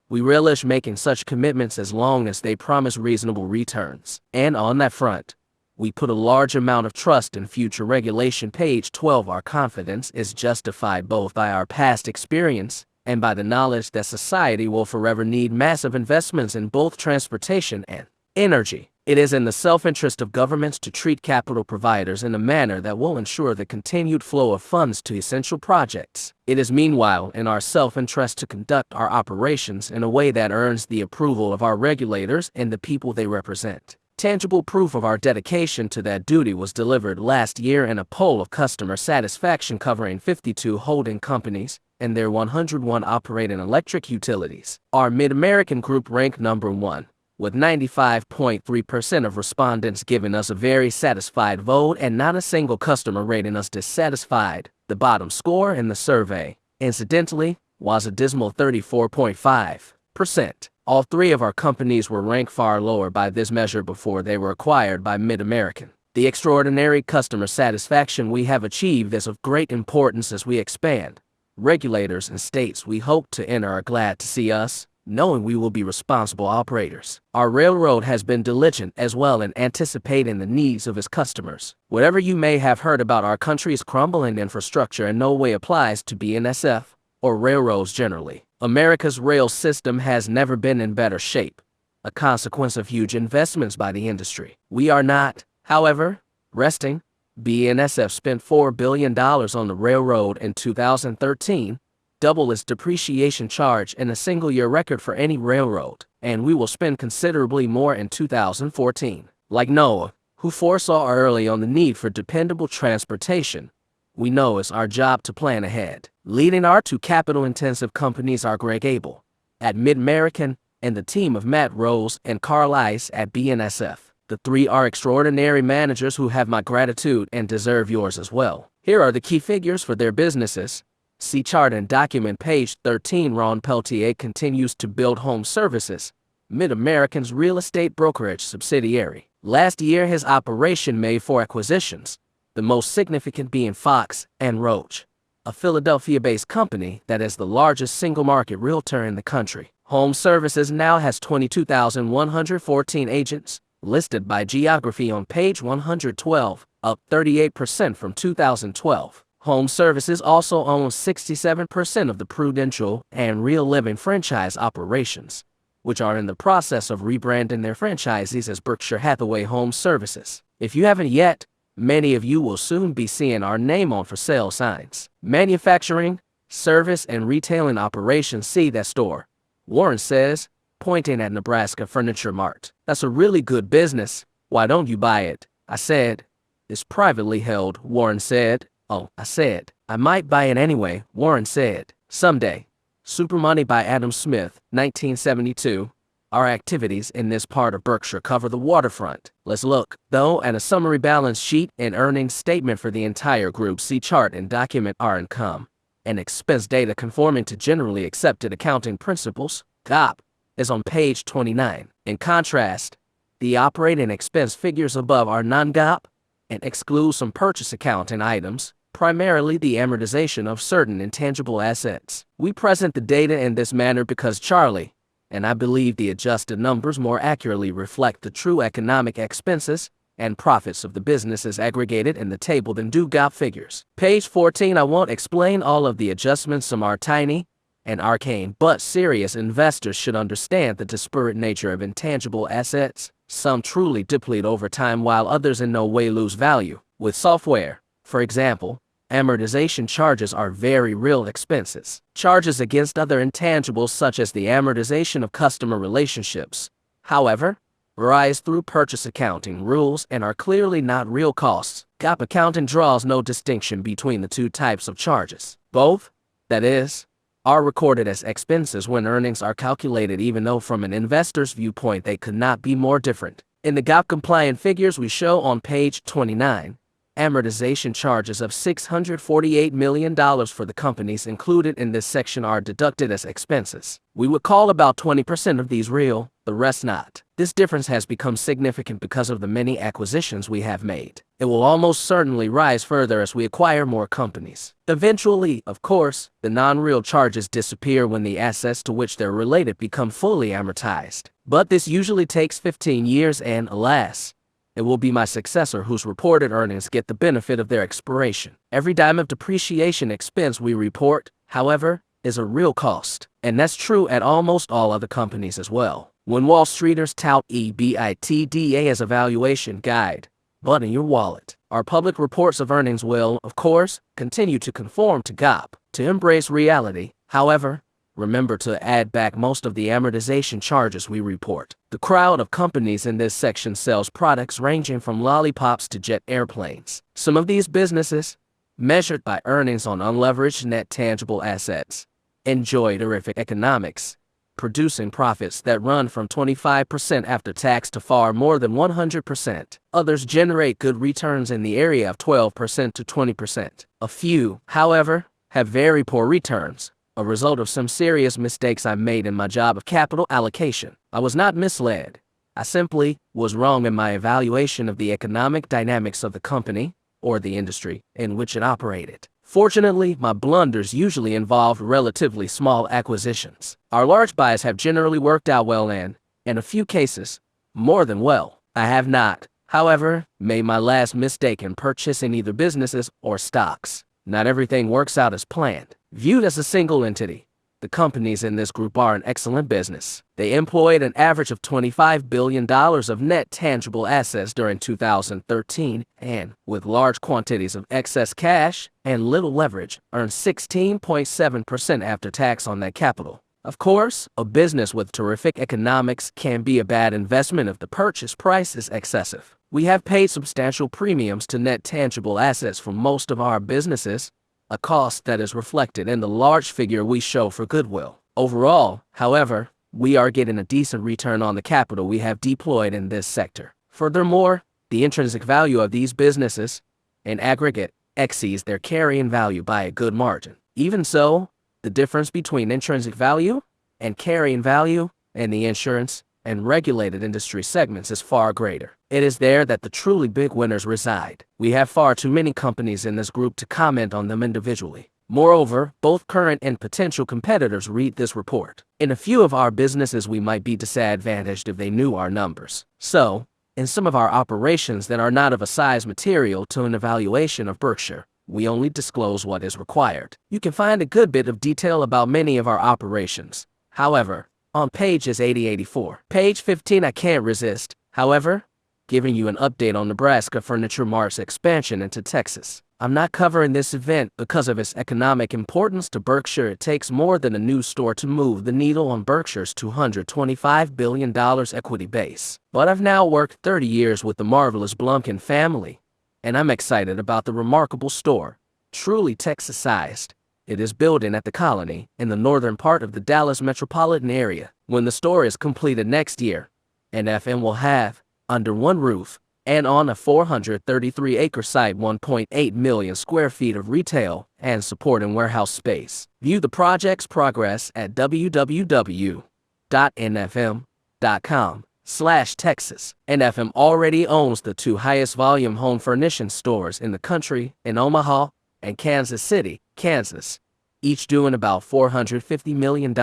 We relish making such commitments as long as they promise reasonable returns. And on that front, we put a large amount of trust in future regulation. Page 12. Our confidence is justified both by our past experience and by the knowledge that society will forever need massive investments in both transportation and energy. It is in the self-interest of governments to treat capital providers in a manner that will ensure the continued flow of funds to essential projects. It is meanwhile in our self-interest to conduct our operations in a way that earns the approval of our regulators and the people they represent. Tangible proof of our dedication to that duty was delivered last year in a poll of customer satisfaction covering 52 holding companies and their 101 operating electric utilities. Our Mid-American Group ranked #1, with 95.3% of respondents giving us a very satisfied vote and not a single customer rating us dissatisfied. The bottom score in the survey, incidentally, was a dismal 34.5%. All 3 of our companies were ranked far lower by this measure before they were acquired by Mid-American. The extraordinary customer satisfaction we have achieved is of great importance as we expand. Regulators and states we hope to enter are glad to see us, knowing we will be responsible operators. Our railroad has been diligent as well in anticipating the needs of its customers. Whatever you may have heard about our country's crumbling infrastructure in no way applies to BNSF or railroads generally. America's rail system has never been in better shape, a consequence of huge investments by the industry. We are not, however, resting, BNSF spent $4 billion on the railroad in 2013, double its depreciation charge in a single-year record for any railroad, and we will spend considerably more in 2014. Like Noah, who foresaw early on the need for dependable transportation, we know it's our job to plan ahead. Leading our two capital-intensive companies are Greg Abel at Mid-American and the team of Matt Rose and Carl Ice at BNSF. The three are extraordinary managers who have my gratitude and deserve yours as well. Here are the key figures for their businesses. See chart and document page 13. Ron Peltier continues to build home services, Mid-American's real estate brokerage subsidiary. Last year, his operation made 4 acquisitions, the most significant being Fox and Roach, a Philadelphia-based company that is the largest single-market realtor in the country. Home Services now has 22,114 agents, listed by geography on page 112, up 38% from 2012. Home Services also owns 67% of the Prudential and Real Living franchise operations, which are in the process of rebranding their franchisees as Berkshire Hathaway Home Services. If you haven't yet, many of you will soon be seeing our name on for sale signs. Manufacturing, service, and retailing operations. See that store, Warren says, pointing at Nebraska Furniture Mart. That's a really good business. Why don't you buy it? I said. It's privately held, Warren said. Oh, I said. I might buy it anyway, Warren said. Someday. Supermoney by Adam Smith, 1972. Our activities in this part of Berkshire cover the waterfront. Let's look, though, at a summary balance sheet and earnings statement for the entire group. See chart and document our income and expense data conforming to generally accepted accounting principles, GAAP, is on page 29. In contrast, the operating expense figures above are non-GAAP and exclude some purchase accounting items, primarily the amortization of certain intangible assets. We present the data in this manner because Charlie, and I believe the adjusted numbers more accurately reflect the true economic expenses and profits of the businesses aggregated in the table than do GAAP figures. Page 14. I won't explain all of the adjustments. Some are tiny and arcane, but serious investors should understand the disparate nature of intangible assets. Some truly deplete over time while others in no way lose value. With software, for example, amortization charges are very real expenses. Charges against other intangibles such as the amortization of customer relationships, however, arise through purchase accounting rules and are clearly not real costs. GAAP accounting draws no distinction between the two types of charges. Both, that is, are recorded as expenses when earnings are calculated, even though from an investor's viewpoint they could not be more different. In the GAAP-compliant figures we show on page 29, amortization charges of $648 million for the companies included in this section are deducted as expenses. We would call about 20% of these real, the rest not. This difference has become significant because of the many acquisitions we have made. It will almost certainly rise further as we acquire more companies. Eventually, of course, the non-real charges disappear when the assets to which they're related become fully amortized. But this usually takes 15 years and, alas, it will be my successor whose reported earnings get the benefit of their expiration. Every dime of depreciation expense we report, however, is a real cost. And that's true at almost all other companies as well. When Wall Streeters tout EBITDA as a valuation guide, but in your wallet, our public reports of earnings will, of course, continue to conform to GAAP. To embrace reality, however, remember to add back most of the amortization charges we report. The crowd of companies in this section sells products ranging from lollipops to jet airplanes. Some of these businesses, measured by earnings on unleveraged net tangible assets, enjoy terrific economics, producing profits that run from 25% after tax to far more than 100%. Others generate good returns in the area of 12% to 20%. A few, however, have very poor returns, a result of some serious mistakes I made in my job of capital allocation. I was not misled. I simply was wrong in my evaluation of the economic dynamics of the company or the industry in which it operated. Fortunately, my blunders usually involved relatively small acquisitions. Our large buys have generally worked out well and, in a few cases, more than well. I have not, however, made my last mistake in purchasing either businesses or stocks. Not everything works out as planned. Viewed as a single entity, The companies in this group are in excellent business. They employed an average of $25 billion of net tangible assets during 2013 and, with large quantities of excess cash and little leverage, earned 16.7% after tax on that capital. Of course, a business with terrific economics can be a bad investment if the purchase price is excessive. We have paid substantial premiums to net tangible assets for most of our businesses, a cost that is reflected in the large figure we show for goodwill. Overall, however, we are getting a decent return on the capital we have deployed in this sector. Furthermore, the intrinsic value of these businesses, in aggregate, exceeds their carrying value by a good margin. Even so, the difference between intrinsic value and carrying value in the insurance and regulated industry segments is far greater. It is there that the truly big winners reside. We have far too many companies in this group to comment on them individually. Moreover, both current and potential competitors read this report. In a few of our businesses we might be disadvantaged if they knew our numbers. So, in some of our operations that are not of a size material to an evaluation of Berkshire, we only disclose what is required. You can find a good bit of detail about many of our operations. However, on pages 80-84. Page 15 I can't resist, however, giving you an update on Nebraska Furniture Mart's expansion into Texas. I'm not covering this event because of its economic importance to Berkshire. It takes more than a new store to move the needle on Berkshire's $225 billion equity base. But I've now worked 30 years with the marvelous Blumkin family, and I'm excited about the remarkable store, truly Texas-sized. It is building at the Colony in the northern part of the Dallas metropolitan area. When the store is completed next year, NFM will have, under one roof, and on a 433-acre site, 1.8 million square feet of retail and support and warehouse space. View the project's progress at www.nfm.com/Texas. NFM already owns the two highest volume home furnishing stores in the country in Omaha and Kansas City, Kansas, each doing about $450 million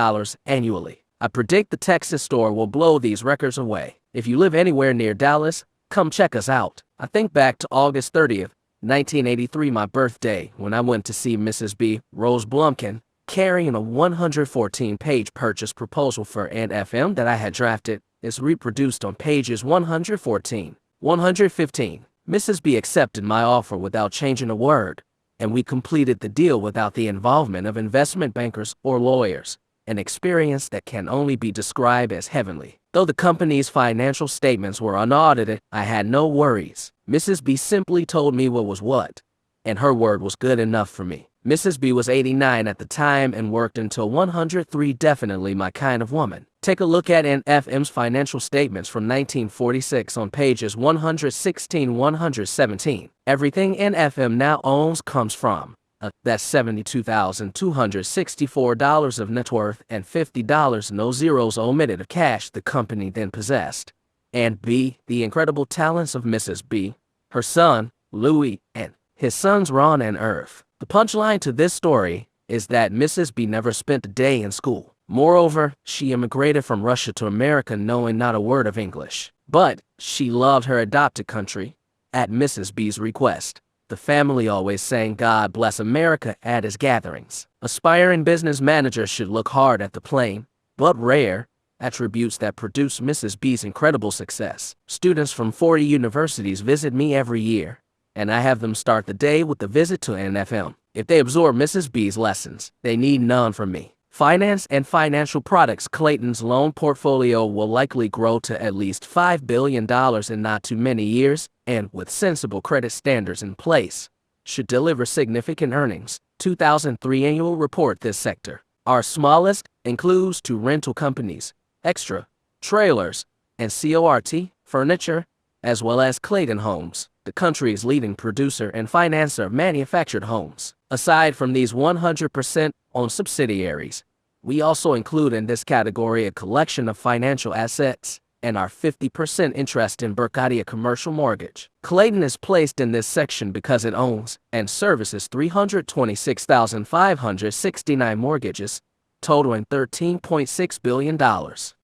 annually. I predict the Texas store will blow these records away. If you live anywhere near Dallas, come check us out. I think back to August 30th, 1983, my birthday, when I went to see Mrs. B. Rose Blumkin, carrying a 114-page purchase proposal for NFM that I had drafted. Is reproduced on pages 114, 115. Mrs. B accepted my offer without changing a word, and we completed the deal without the involvement of investment bankers or lawyers, an experience that can only be described as heavenly. Though the company's financial statements were unaudited, I had no worries. Mrs. B simply told me what was what, and her word was good enough for me. Mrs. B was 89 at the time and worked until 103, definitely my kind of woman. Take a look at NFM's financial statements from 1946 on pages 116-117. Everything NFM now owns comes from that's $72,264 of net worth and $50, no zeros omitted, of cash the company then possessed. And B, the incredible talents of Mrs. B, her son, Louis, and his sons Ron and Irv. The punchline to this story is that Mrs. B never spent a day in school. Moreover, she immigrated from Russia to America knowing not a word of English. But she loved her adopted country, at Mrs. B's request. The family always sang "God Bless America" at his gatherings. Aspiring business managers should look hard at the plain, but rare, attributes that produce Mrs. B's incredible success. Students from 40 universities visit me every year, and I have them start the day with a visit to NFM. If they absorb Mrs. B's lessons, they need none from me. Finance and financial products. Clayton's loan portfolio will likely grow to at least $5 billion in not too many years, and with sensible credit standards in place, should deliver significant earnings. 2003 annual report. This sector, our smallest, includes two rental companies, Extra, Trailers, and CORT, Furniture, as well as Clayton Homes, the country's leading producer and financer of manufactured homes. Aside from these 100% owned subsidiaries, we also include in this category a collection of financial assets and our 50% interest in Berkshire Commercial Mortgage. Clayton is placed in this section because it owns and services 326,569 mortgages, totaling $13.6 billion.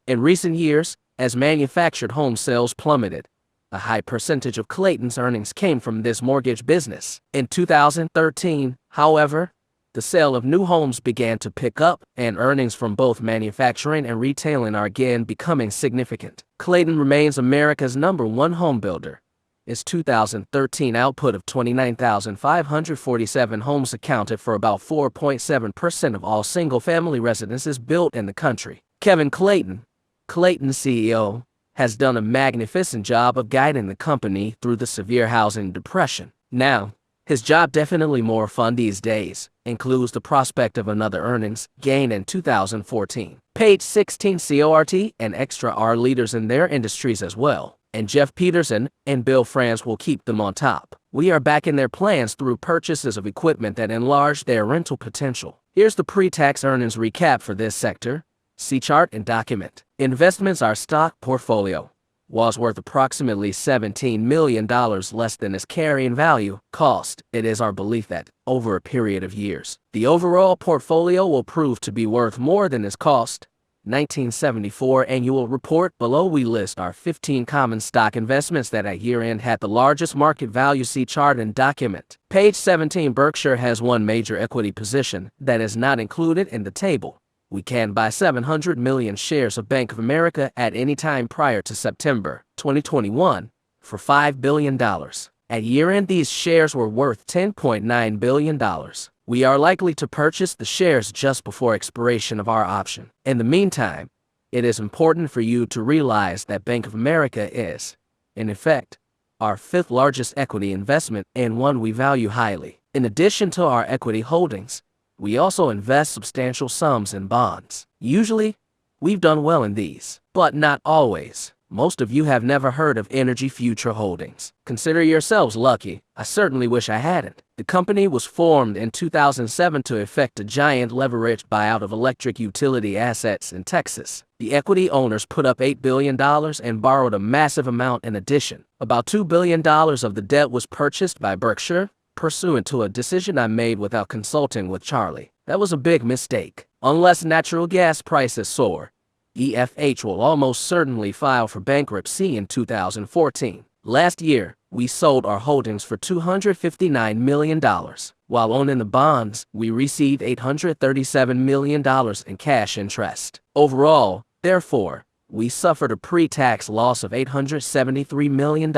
In recent years, as manufactured home sales plummeted, a high percentage of Clayton's earnings came from this mortgage business. In 2013, however, the sale of new homes began to pick up, and earnings from both manufacturing and retailing are again becoming significant. Clayton remains America's #1 home builder. Its 2013 output of 29,547 homes accounted for about 4.7% of all single-family residences built in the country. Kevin Clayton, Clayton's CEO, has done a magnificent job of guiding the company through the severe housing depression. Now, his job definitely more fun these days, includes the prospect of another earnings gain in 2014. Page 16 CORT and Extra are leaders in their industries as well, and Jeff Peterson and Bill France will keep them on top. We are backing their plans through purchases of equipment that enlarge their rental potential. Here's the pre-tax earnings recap for this sector. See chart and document. Investments. Our stock portfolio was worth approximately $17 million less than its carrying value cost. It is our belief that, over a period of years, the overall portfolio will prove to be worth more than its cost. 1974 annual report. Below we list our 15 common stock investments that at year-end had the largest market value. See chart and document. Page 17. Berkshire has one major equity position that is not included in the table. We can buy 700 million shares of Bank of America at any time prior to September 2021 for $5 billion. At year-end, these shares were worth $10.9 billion. We are likely to purchase the shares just before expiration of our option. In the meantime, it is important for you to realize that Bank of America is, in effect, our fifth largest equity investment and one we value highly. In addition to our equity holdings, we also invest substantial sums in bonds. Usually, we've done well in these, but not always. Most of you have never heard of Energy Future Holdings. Consider yourselves lucky. I certainly wish I hadn't. The company was formed in 2007 to effect a giant leveraged buyout of electric utility assets in Texas. The equity owners put up $8 billion and borrowed a massive amount in addition. About $2 billion of the debt was purchased by Berkshire, pursuant to a decision I made without consulting with Charlie. That was a big mistake. Unless natural gas prices soar, EFH will almost certainly file for bankruptcy in 2014. Last year, we sold our holdings for $259 million. While owning the bonds, we received $837 million in cash interest. Overall, therefore, we suffered a pre-tax loss of $873 million.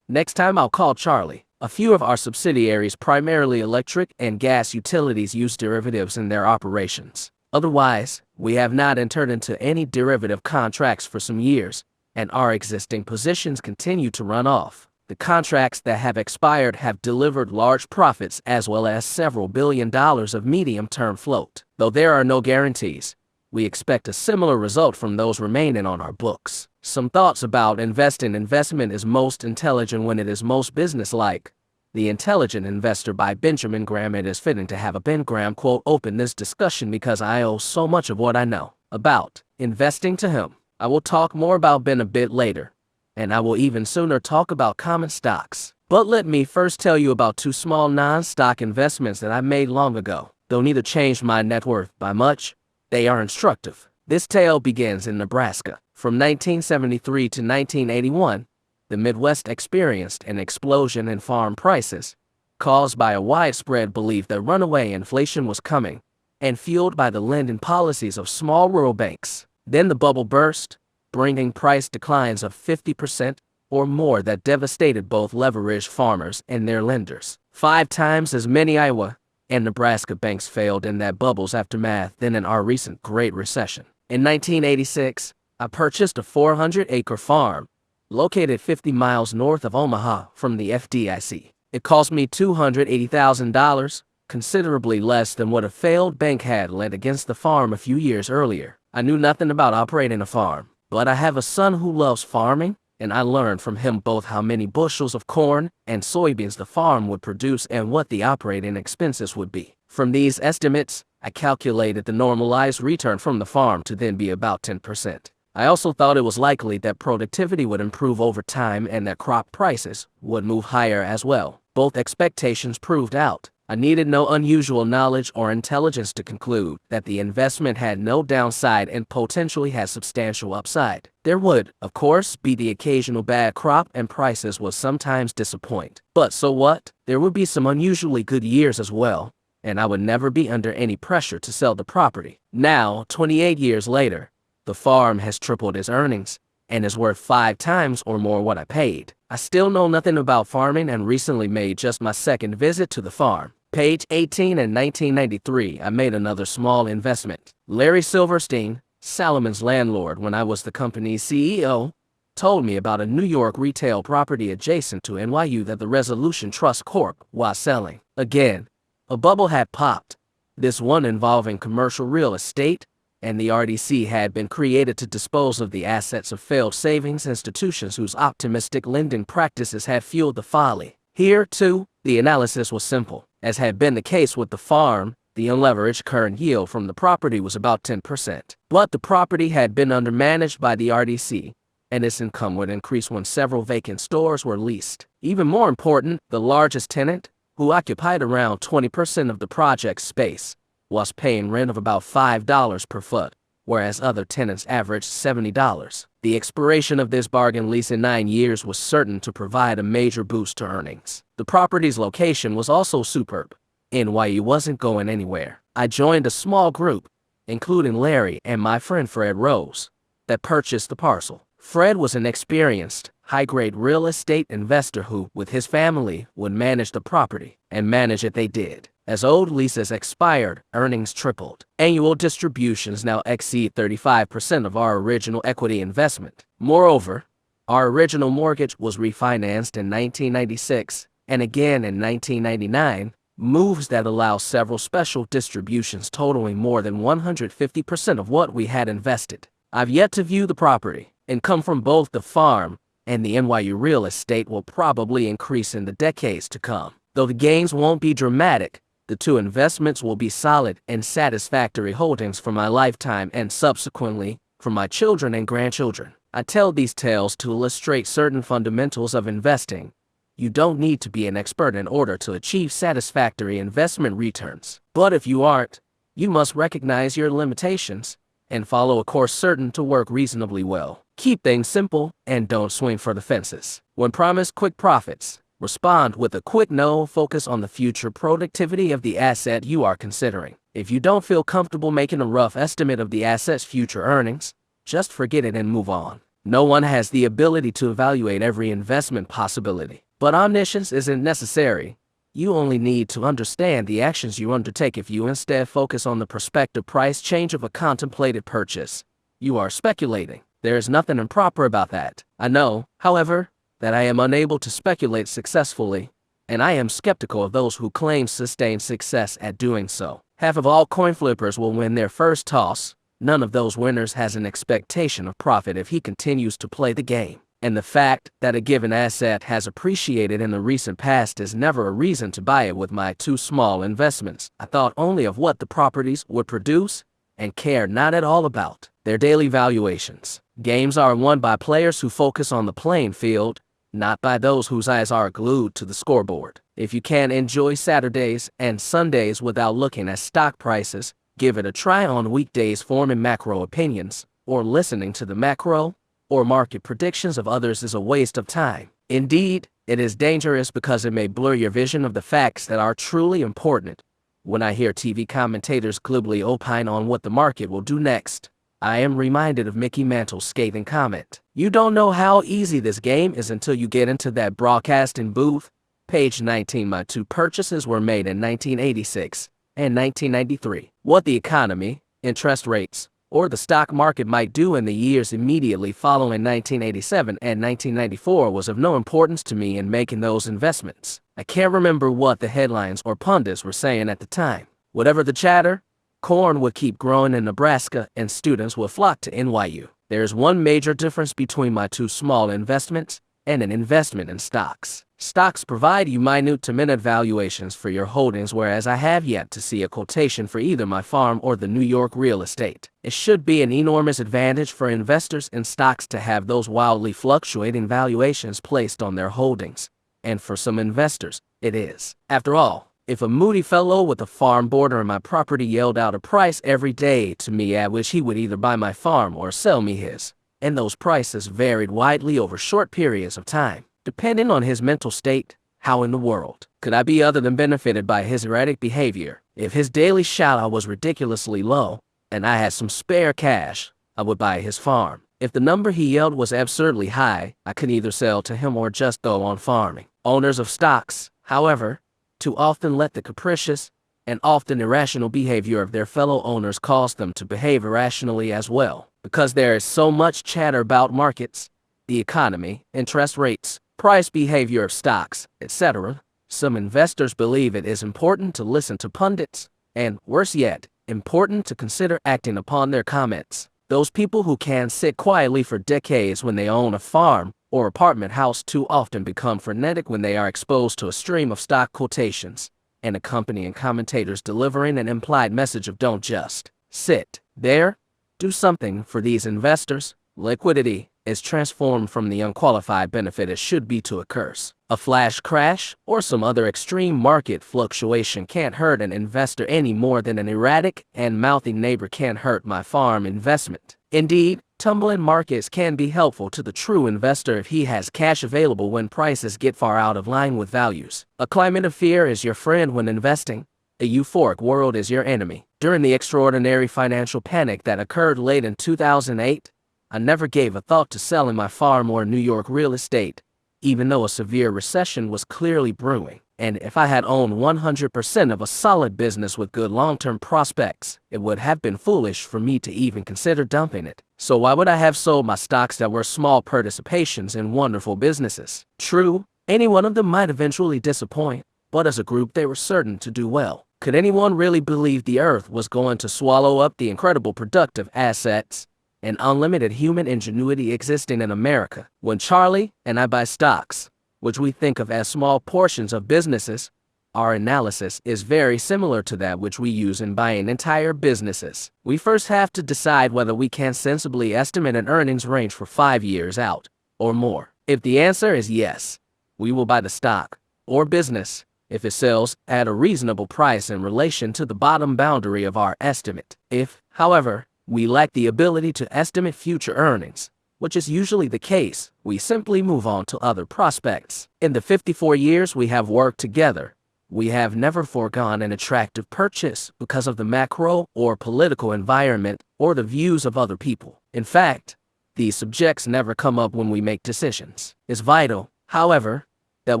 Next time I'll call Charlie. A few of our subsidiaries, primarily electric and gas utilities, use derivatives in their operations. Otherwise, we have not entered into any derivative contracts for some years, and our existing positions continue to run off. The contracts that have expired have delivered large profits as well as several $billion of medium-term float. Though there are no guarantees, we expect a similar result from those remaining on our books. Some thoughts about investing. Investment is most intelligent when it is most businesslike. The Intelligent Investor by Benjamin Graham. It is fitting to have a Ben Graham quote open this discussion because I owe so much of what I know about investing to him. I will talk more about Ben a bit later, and I will even sooner talk about common stocks. But let me first tell you about two small non-stock investments that I made long ago. Though neither changed my net worth by much, they are instructive. This tale begins in Nebraska. From 1973 to 1981, the Midwest experienced an explosion in farm prices, caused by a widespread belief that runaway inflation was coming, and fueled by the lending policies of small rural banks. Then the bubble burst, bringing price declines of 50% or more that devastated both leveraged farmers and their lenders. 5 times as many Iowa and Nebraska banks failed in that bubble's aftermath than in our recent Great Recession. In 1986, I purchased a 400-acre farm located 50 miles north of Omaha from the FDIC. It cost me $280,000, considerably less than what a failed bank had lent against the farm a few years earlier. I knew nothing about operating a farm, but I have a son who loves farming, and I learned from him both how many bushels of corn and soybeans the farm would produce and what the operating expenses would be. From these estimates, I calculated the normalized return from the farm to then be about 10%. I also thought it was likely that productivity would improve over time and that crop prices would move higher as well. Both expectations proved out. I needed no unusual knowledge or intelligence to conclude that the investment had no downside and potentially had substantial upside. There would, of course, be the occasional bad crop and prices would sometimes disappoint. But so what? There would be some unusually good years as well, and I would never be under any pressure to sell the property. Now, 28 years later, the farm has tripled its earnings and is worth 5 times or more what I paid. I still know nothing about farming and recently made just my second visit to the farm. Page 18. In 1993, I made another small investment. Larry Silverstein, Salomon's landlord when I was the company's CEO, told me about a New York retail property adjacent to NYU that the Resolution Trust Corp was selling. Again, a bubble had popped, this one involving commercial real estate, and the RDC had been created to dispose of the assets of failed savings institutions whose optimistic lending practices had fueled the folly. Here, too, the analysis was simple. As had been the case with the farm, the unleveraged current yield from the property was about 10%. But the property had been undermanaged by the RDC, and its income would increase when several vacant stores were leased. Even more important, the largest tenant, who occupied around 20% of the project's space, was paying rent of about $5 per foot, whereas other tenants averaged $70. The expiration of this bargain lease in 9 years was certain to provide a major boost to earnings. The property's location was also superb. NYU wasn't going anywhere. I joined a small group, including Larry and my friend Fred Rose, that purchased the parcel. Fred was an experienced, high-grade real estate investor who, with his family, would manage the property, and manage it they did. As old leases expired, earnings tripled. Annual distributions now exceed 35% of our original equity investment. Moreover, our original mortgage was refinanced in 1996 and again in 1999, moves that allow several special distributions totaling more than 150% of what we had invested. I've yet to view the property. Income from both the farm and the NYU real estate will probably increase in the decades to come. Though the gains won't be dramatic, the two investments will be solid and satisfactory holdings for my lifetime and subsequently for my children and grandchildren. I tell these tales to illustrate certain fundamentals of investing. You don't need to be an expert in order to achieve satisfactory investment returns. But if you aren't, you must recognize your limitations and follow a course certain to work reasonably well. Keep things simple and don't swing for the fences. When promised quick profits, respond with a quick no. Focus on the future productivity of the asset you are considering. If you don't feel comfortable making a rough estimate of the asset's future earnings, just forget it and move on. No one has the ability to evaluate every investment possibility, but omniscience isn't necessary. You only need to understand the actions you undertake. If you instead focus on the prospective price change of a contemplated purchase, you are speculating. There is nothing improper about that. I know, however, that I am unable to speculate successfully, and I am skeptical of those who claim sustained success at doing so. Half of all coin flippers will win their first toss. None of those winners has an expectation of profit if he continues to play the game. And the fact that a given asset has appreciated in the recent past is never a reason to buy it. With my two small investments, I thought only of what the properties would produce and cared not at all about their daily valuations. Games are won by players who focus on the playing field, not by those whose eyes are glued to the scoreboard. If you can't enjoy Saturdays and Sundays without looking at stock prices, give it a try on weekdays. Forming macro opinions or listening to the macro or market predictions of others is a waste of time. Indeed, it is dangerous because it may blur your vision of the facts that are truly important. When I hear TV commentators glibly opine on what the market will do next, I am reminded of Mickey Mantle's scathing comment. You don't know how easy this game is until you get into that broadcasting booth. Page 19. My two purchases were made in 1986 and 1993. What the economy, interest rates, or the stock market might do in the years immediately following 1987 and 1994 was of no importance to me in making those investments. I can't remember what the headlines or pundits were saying at the time. Whatever the chatter, corn would keep growing in Nebraska and students would flock to NYU. There is one major difference between my two small investments and an investment in stocks. Stocks provide you minute-to-minute valuations for your holdings, whereas I have yet to see a quotation for either my farm or the New York real estate. It should be an enormous advantage for investors in stocks to have those wildly fluctuating valuations placed on their holdings, and for some investors, it is. After all, if a moody fellow with a farm bordering my property yelled out a price every day to me at which he would either buy my farm or sell me his, and those prices varied widely over short periods of time, depending on his mental state, how in the world could I be other than benefited by his erratic behavior? If his daily shout-out was ridiculously low, and I had some spare cash, I would buy his farm. If the number he yelled was absurdly high, I could either sell to him or just go on farming. Owners of stocks, however, too often let the capricious and often irrational behavior of their fellow owners cause them to behave irrationally as well. Because there is so much chatter about markets, the economy, interest rates, price behavior of stocks, etc., some investors believe it is important to listen to pundits, and, worse yet, important to consider acting upon their comments. Those people who can sit quietly for decades when they own a farm or apartment house too often become frenetic when they are exposed to a stream of stock quotations and accompanying commentators delivering an implied message of don't just sit there, do something. For these investors, liquidity is transformed from the unqualified benefit it should be to a curse. A flash crash or some other extreme market fluctuation can't hurt an investor any more than an erratic and mouthy neighbor can hurt my farm investment. Indeed, tumbling markets can be helpful to the true investor if he has cash available when prices get far out of line with values. A climate of fear is your friend when investing. A euphoric world is your enemy. During the extraordinary financial panic that occurred late in 2008, I never gave a thought to selling my farm or New York real estate, even though a severe recession was clearly brewing. And if I had owned 100% of a solid business with good long-term prospects, it would have been foolish for me to even consider dumping it. So why would I have sold my stocks that were small participations in wonderful businesses? True, any one of them might eventually disappoint, but as a group they were certain to do well. Could anyone really believe the earth was going to swallow up the incredible productive assets and unlimited human ingenuity existing in America? When Charlie and I buy stocks, which we think of as small portions of businesses, our analysis is very similar to that which we use in buying entire businesses. We first have to decide whether we can sensibly estimate an earnings range for 5 years out or more. If the answer is yes, we will buy the stock or business if it sells at a reasonable price in relation to the bottom boundary of our estimate. If, however, we lack the ability to estimate future earnings, which is usually the case, we simply move on to other prospects. In the 54 years we have worked together, we have never foregone an attractive purchase because of the macro or political environment or the views of other people. In fact, these subjects never come up when we make decisions. It's vital, however, that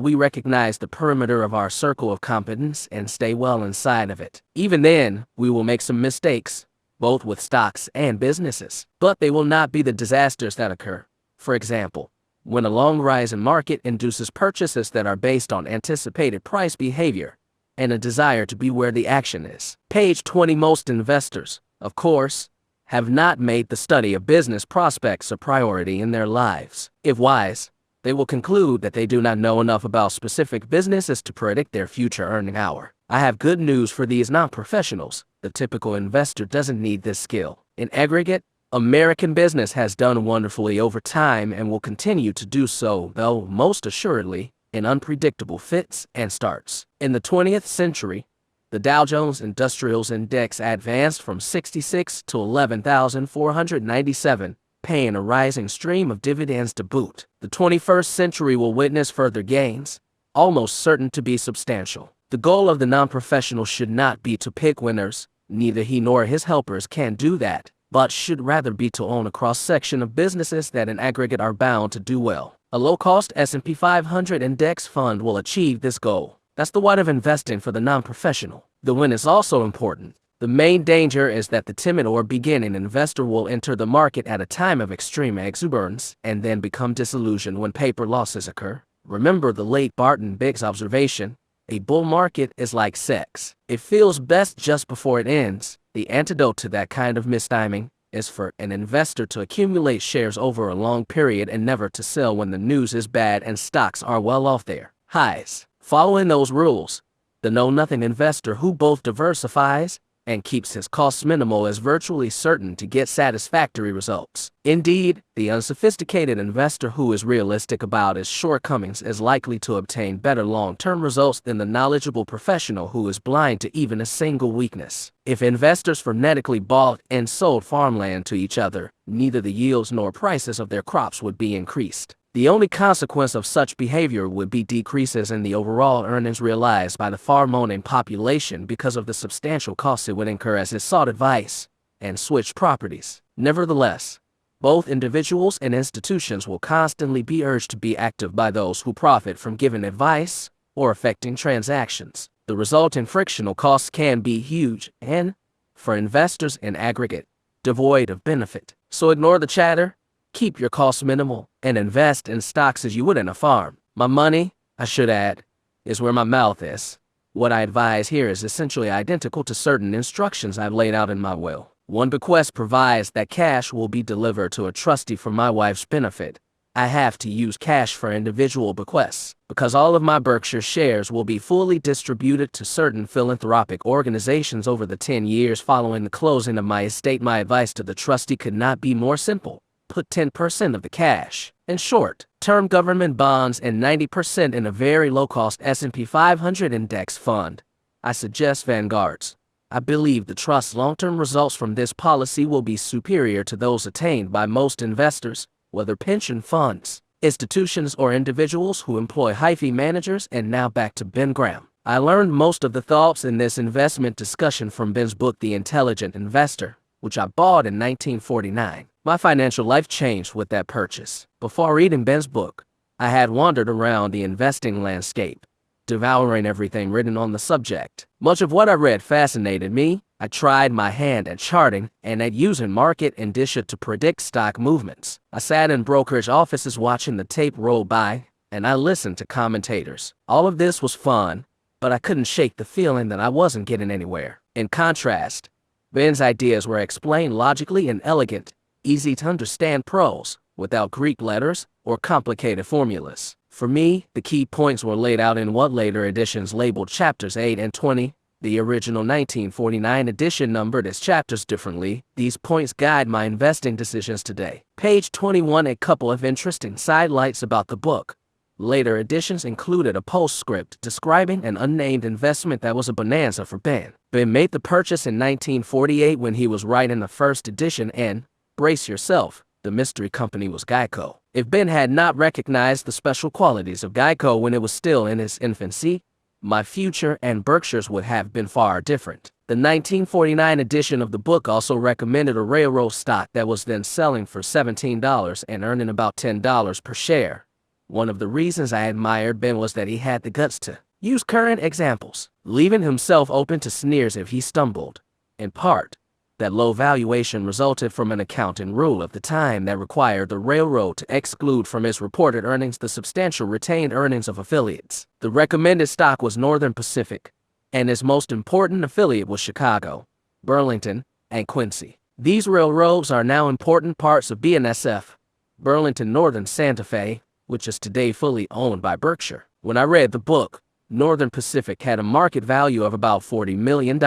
we recognize the perimeter of our circle of competence and stay well inside of it. Even then, we will make some mistakes, both with stocks and businesses, but they will not be the disasters that occur. For example, when a long rise in market induces purchases that are based on anticipated price behavior and a desire to be where the action is. Page 20. Most investors, of course, have not made the study of business prospects a priority in their lives. If wise, they will conclude that they do not know enough about specific businesses to predict their future earning hour. I have good news for these non-professionals. The typical investor doesn't need this skill. In aggregate, American business has done wonderfully over time and will continue to do so, though most assuredly in unpredictable fits and starts. In the 20th century, the Dow Jones Industrials Index advanced from 66 to 11,497, paying a rising stream of dividends to boot. The 21st century will witness further gains, almost certain to be substantial. The goal of the non-professional should not be to pick winners. Neither he nor his helpers can do that, but should rather be to own a cross-section of businesses that in aggregate are bound to do well. A low-cost S&P 500 index fund will achieve this goal. That's the what of investing for the non-professional. The win is also important. The main danger is that the timid or beginning investor will enter the market at a time of extreme exuberance and then become disillusioned when paper losses occur. Remember the late Barton Biggs observation: a bull market is like sex. It feels best just before it ends. The antidote to that kind of mistiming is for an investor to accumulate shares over a long period and never to sell when the news is bad and stocks are well off their highs. Following those rules, the know-nothing investor who both diversifies and keeps his costs minimal is virtually certain to get satisfactory results. Indeed, the unsophisticated investor who is realistic about his shortcomings is likely to obtain better long-term results than the knowledgeable professional who is blind to even a single weakness. If investors frenetically bought and sold farmland to each other, neither the yields nor prices of their crops would be increased. The only consequence of such behavior would be decreases in the overall earnings realized by the farm-owning population because of the substantial costs it would incur as it sought advice and switched properties. Nevertheless, both individuals and institutions will constantly be urged to be active by those who profit from giving advice or affecting transactions. The resulting frictional costs can be huge and, for investors in aggregate, devoid of benefit. So ignore the chatter, keep your costs minimal, and invest in stocks as you would in a farm. My money, I should add, is where my mouth is. What I advise here is essentially identical to certain instructions I've laid out in my will. One bequest provides that cash will be delivered to a trustee for my wife's benefit. I have to use cash for individual bequests because all of my Berkshire shares will be fully distributed to certain philanthropic organizations over the 10 years following the closing of my estate. My advice to the trustee could not be more simple. Put 10% of the cash in short-term government bonds and 90% in a very low-cost S&P 500 index fund. I suggest Vanguard's. I believe the trust's long-term results from this policy will be superior to those attained by most investors, whether pension funds, institutions, or individuals who employ hyphy managers. And now back to Ben Graham. I learned most of the thoughts in this investment discussion from Ben's book, The Intelligent Investor, which I bought in 1949. My financial life changed with that purchase. Before reading Ben's book, I had wandered around the investing landscape, devouring everything written on the subject. Much of what I read fascinated me. I tried my hand at charting and at using market indicia to predict stock movements. I sat in brokerage offices watching the tape roll by, and I listened to commentators. All of this was fun, but I couldn't shake the feeling that I wasn't getting anywhere. In contrast, Ben's ideas were explained logically in elegant, easy-to-understand prose, without Greek letters or complicated formulas. For me, the key points were laid out in what later editions labeled chapters 8 and 20. The original 1949 edition numbered its chapters differently. These points guide my investing decisions today. Page 21, a couple of interesting sidelights about the book. Later editions included a postscript describing an unnamed investment that was a bonanza for Ben. Ben made the purchase in 1948 when he was writing the first edition, and, brace yourself, the mystery company was Geico. If Ben had not recognized the special qualities of Geico when it was still in its infancy, my future and Berkshire's would have been far different. The 1949 edition of the book also recommended a railroad stock that was then selling for $17 and earning about $10 per share. One of the reasons I admired Ben was that he had the guts to use current examples, leaving himself open to sneers if he stumbled. In part, that low valuation resulted from an accounting rule of the time that required the railroad to exclude from its reported earnings the substantial retained earnings of affiliates. The recommended stock was Northern Pacific, and its most important affiliate was Chicago, Burlington, and Quincy. These railroads are now important parts of BNSF, Burlington Northern Santa Fe, which is today fully owned by Berkshire. When I read the book, Northern Pacific had a market value of about $40 million.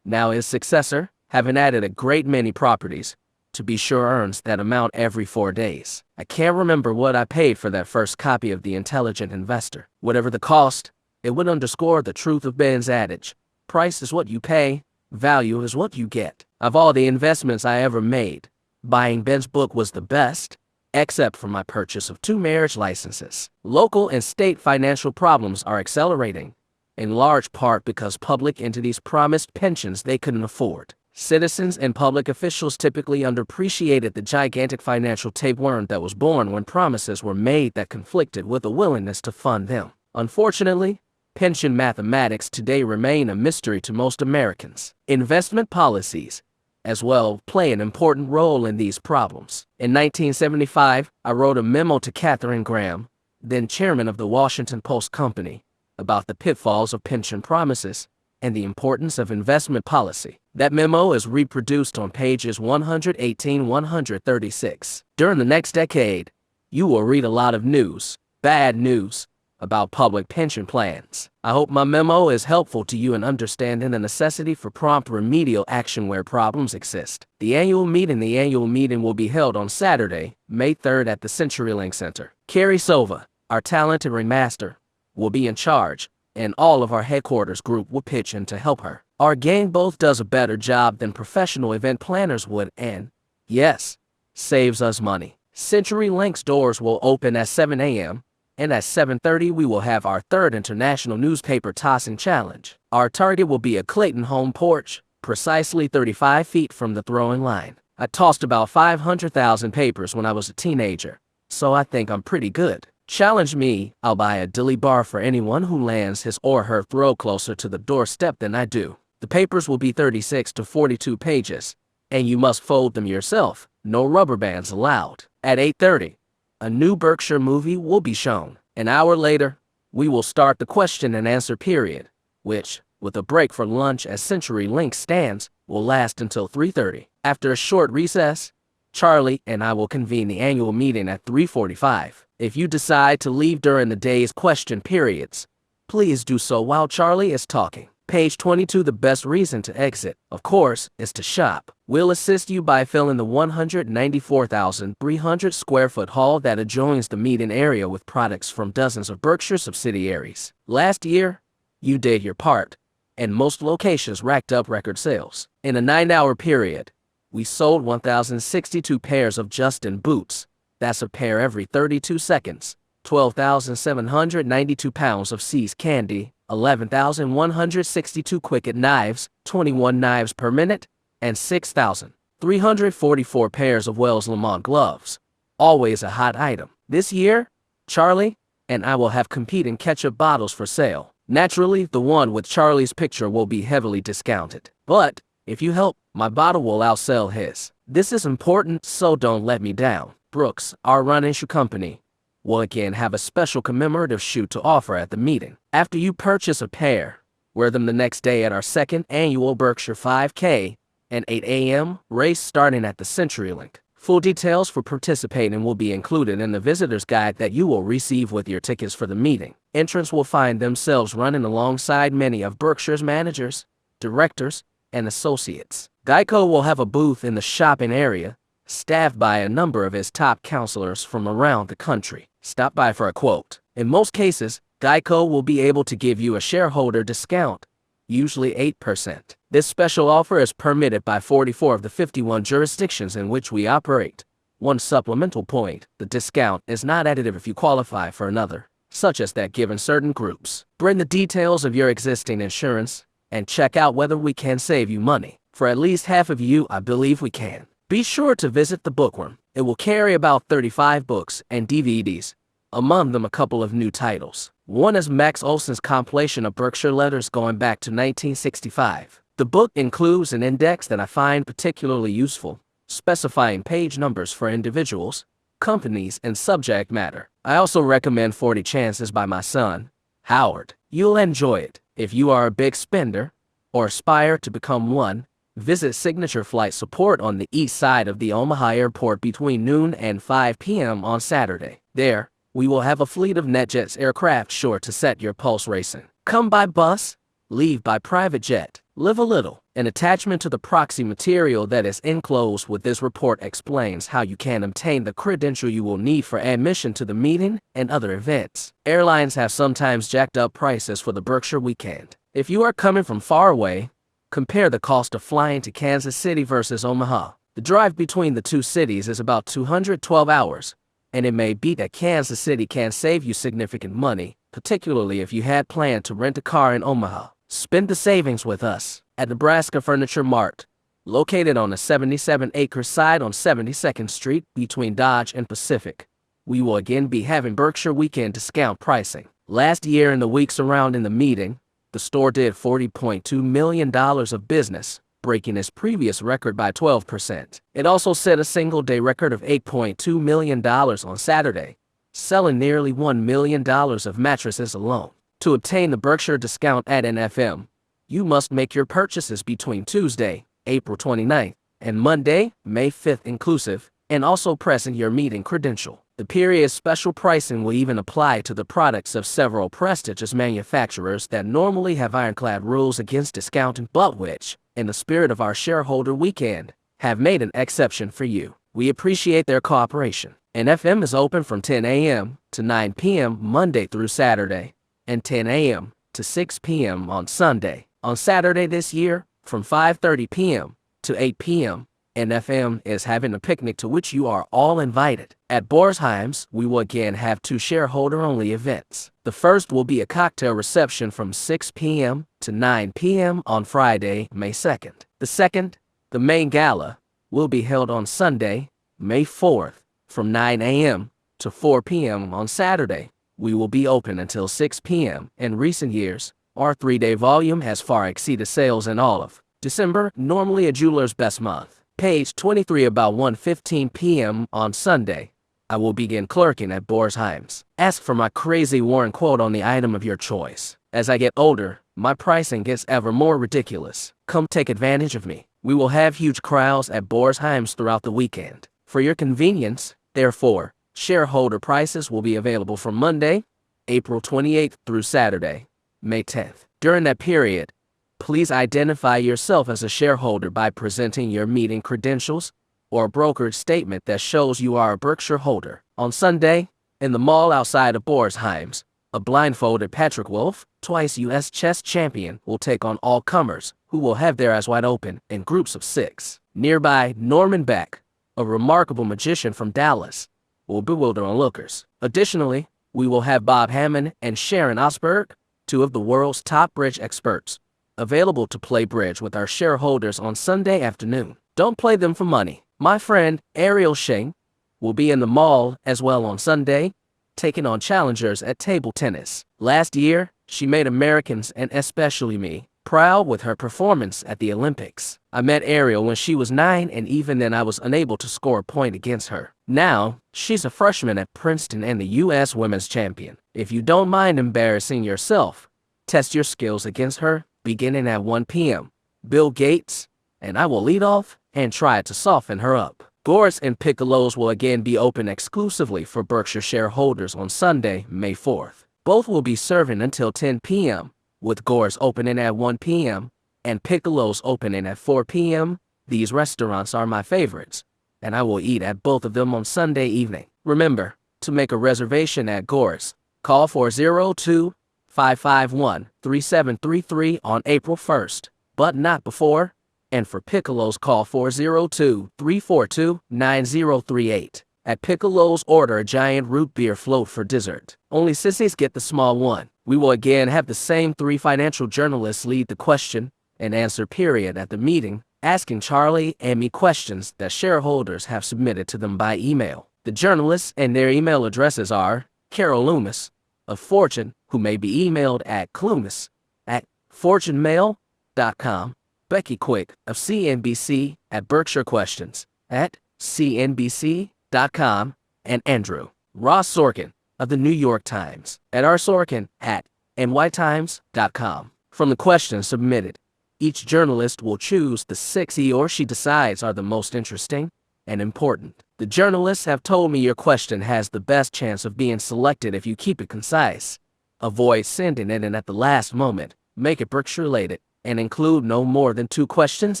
Now its successor, having added a great many properties, to be sure earns that amount every 4 days. I can't remember what I paid for that first copy of The Intelligent Investor. Whatever the cost, it would underscore the truth of Ben's adage. Price is what you pay, value is what you get. Of all the investments I ever made, buying Ben's book was the best, except for my purchase of 2 marriage licenses. Local and state financial problems are accelerating, in large part because public entities promised pensions they couldn't afford. Citizens and public officials typically underappreciated the gigantic financial tapeworm that was born when promises were made that conflicted with a willingness to fund them. Unfortunately, pension mathematics today remain a mystery to most Americans. Investment policies, as well, play an important role in these problems. In 1975, I wrote a memo to Katharine Graham, then chairman of the Washington Post Company, about the pitfalls of pension promises and the importance of investment policy. That memo is reproduced on pages 118-136. During the next decade, you will read a lot of news, bad news, about public pension plans. I hope my memo is helpful to you in understanding the necessity for prompt remedial action where problems exist. The annual meeting will be held on Saturday, May 3rd at the CenturyLink Center. Carrie Sova, our talented ringmaster, will be in charge, and all of our headquarters group will pitch in to help her. Our gang both does a better job than professional event planners would and, yes, saves us money. CenturyLink's doors will open at 7 a.m., and at 7:30 we will have our third international newspaper tossing challenge. Our target will be a Clayton home porch, precisely 35 feet from the throwing line. I tossed about 500,000 papers when I was a teenager, so I think I'm pretty good. Challenge me, I'll buy a dilly bar for anyone who lands his or her throw closer to the doorstep than I do. The papers will be 36 to 42 pages, and you must fold them yourself. No rubber bands allowed. At 8:30, a new Berkshire movie will be shown. An hour later, we will start the question and answer period, which, with a break for lunch as CenturyLink stands, will last until 3:30. After a short recess, Charlie and I will convene the annual meeting at 3:45. If you decide to leave during the day's question periods, please do so while Charlie is talking. Page 22. The best reason to exit, of course, is to shop. We'll assist you by filling the 194,300 square foot hall that adjoins the meeting area with products from dozens of Berkshire subsidiaries. Last year, you did your part, and most locations racked up record sales. In a 9-hour period, we sold 1,062 pairs of Justin boots. That's a pair every 32 seconds. 12,792 pounds of See's candy, 11,162 Quicket knives, 21 knives per minute, and 6,344 pairs of Wells Lamont gloves. Always a hot item. This year, Charlie and I will have competing ketchup bottles for sale. Naturally, the one with Charlie's picture will be heavily discounted. But, if you help, my bottle will outsell his. This is important, so don't let me down. Brooks, our run-in shoe company, will again have a special commemorative shoe to offer at the meeting. After you purchase a pair, wear them the next day at our second annual Berkshire 5K and 8 a.m. race starting at the CenturyLink. Full details for participating will be included in the visitor's guide that you will receive with your tickets for the meeting. Entrants will find themselves running alongside many of Berkshire's managers, directors, and associates. Geico will have a booth in the shopping area, staffed by a number of his top counselors from around the country. Stop by for a quote. In most cases, Geico will be able to give you a shareholder discount, usually 8%. This special offer is permitted by 44 of the 51 jurisdictions in which we operate. One supplemental point, the discount is not additive if you qualify for another, such as that given certain groups. Bring the details of your existing insurance and check out whether we can save you money. For at least half of you, I believe we can. Be sure to visit the bookworm. It will carry about 35 books and DVDs, among them a couple of new titles. One is Max Olson's compilation of Berkshire letters going back to 1965. The book includes an index that I find particularly useful, specifying page numbers for individuals, companies, and subject matter. I also recommend 40 Chances by my son, Howard. You'll enjoy it. If you are a big spender, or aspire to become one, visit Signature Flight Support on the east side of the Omaha airport between noon and 5 p.m. on Saturday. There, we will have a fleet of NetJets aircraft sure to set your pulse racing. Come by bus, leave by private jet. Live a little. An attachment to the proxy material that is enclosed with this report explains how you can obtain the credential you will need for admission to the meeting and other events. Airlines have sometimes jacked up prices for the Berkshire weekend. If you are coming from far away, compare the cost of flying to Kansas City versus Omaha. The drive between the two cities is about 212 hours, and it may be that Kansas City can save you significant money, particularly if you had planned to rent a car in Omaha. Spend the savings with us at Nebraska Furniture Mart, located on a 77-acre site on 72nd Street between Dodge and Pacific. We will again be having Berkshire weekend discount pricing. Last year and the week surrounding the meeting, the store did $40.2 million of business, breaking its previous record by 12%. It also set a single-day record of $8.2 million on Saturday, selling nearly $1 million of mattresses alone. To obtain the Berkshire discount at NFM, you must make your purchases between Tuesday, April 29th, and Monday, May 5th inclusive, and also present your meeting credential. The period's special pricing will even apply to the products of several prestigious manufacturers that normally have ironclad rules against discounting, but which, in the spirit of our shareholder weekend, have made an exception for you. We appreciate their cooperation. NFM is open from 10 a.m. to 9 p.m. Monday through Saturday, and 10 a.m. to 6 p.m. on Sunday. On Saturday this year, from 5:30 p.m. to 8 p.m., NFM is having a picnic to which you are all invited. At Borsheim's, we will again have 2 shareholder-only events. The first will be a cocktail reception from 6 p.m. to 9 p.m. on Friday, May 2nd. The second, the main gala, will be held on Sunday, May 4th, from 9 a.m. to 4 p.m. on Saturday. We will be open until 6 p.m. In recent years, our 3-day volume has far exceeded sales in all of December, normally a jeweler's best month. Page 23. About 1:15 p.m. on Sunday, I will begin clerking at Borsheim's. Ask for my Crazy Warren quote on the item of your choice. As I get older, my pricing gets ever more ridiculous. Come take advantage of me. We will have huge crowds at Borsheim's throughout the weekend. For your convenience, therefore, shareholder prices will be available from Monday, April 28th through Saturday, May 10th. During that period, please identify yourself as a shareholder by presenting your meeting credentials or a brokerage statement that shows you are a Berkshire holder. On Sunday, in the mall outside of Borsheim's, a blindfolded Patrick Wolf, twice U.S. chess champion, will take on all comers who will have their eyes wide open in groups of 6. Nearby, Norman Beck, a remarkable magician from Dallas, will bewilder onlookers. Additionally, we will have Bob Hammond and Sharon Osberg, 2 of the world's top bridge experts, available to play bridge with our shareholders on Sunday afternoon. Don't play them for money. My friend, Ariel Shing, will be in the mall as well on Sunday, taking on challengers at table tennis. Last year, she made Americans, and especially me, proud with her performance at the Olympics. I met Ariel when she was 9, and even then I was unable to score a point against her. Now, she's a freshman at Princeton and the U.S. women's champion. If you don't mind embarrassing yourself, test your skills against her, beginning at 1 p.m. Bill Gates and I will lead off and try to soften her up. Gores and Piccolos will again be open exclusively for Berkshire shareholders on Sunday, May 4th. Both will be serving until 10 p.m., with Gores opening at 1 p.m. and Piccolos opening at 4 p.m. These restaurants are my favorites, and I will eat at both of them on Sunday evening. Remember, to make a reservation at Gores, call 402-551-3733 on April 1st, but not before. And for Piccolos, call 402-342-9038. At Piccolos, order a giant root beer float for dessert. Only sissies get the small one. We will again have the same 3 financial journalists lead the question and answer period at the meeting, asking Charlie and me questions that shareholders have submitted to them by email. The journalists and their email addresses are Carol Loomis of Fortune, who may be emailed at clumis@fortunemail.com, Becky Quick of CNBC at BerkshireQuestions@cnbc.com, and Andrew Ross Sorkin of the New York Times at rsorkin@nytimes.com. From the questions submitted, each journalist will choose the 6 he or she decides are the most interesting and important. The journalists have told me your question has the best chance of being selected if you keep it concise, avoid sending it in at the last moment, make it Berkshire-related, and include no more than 2 questions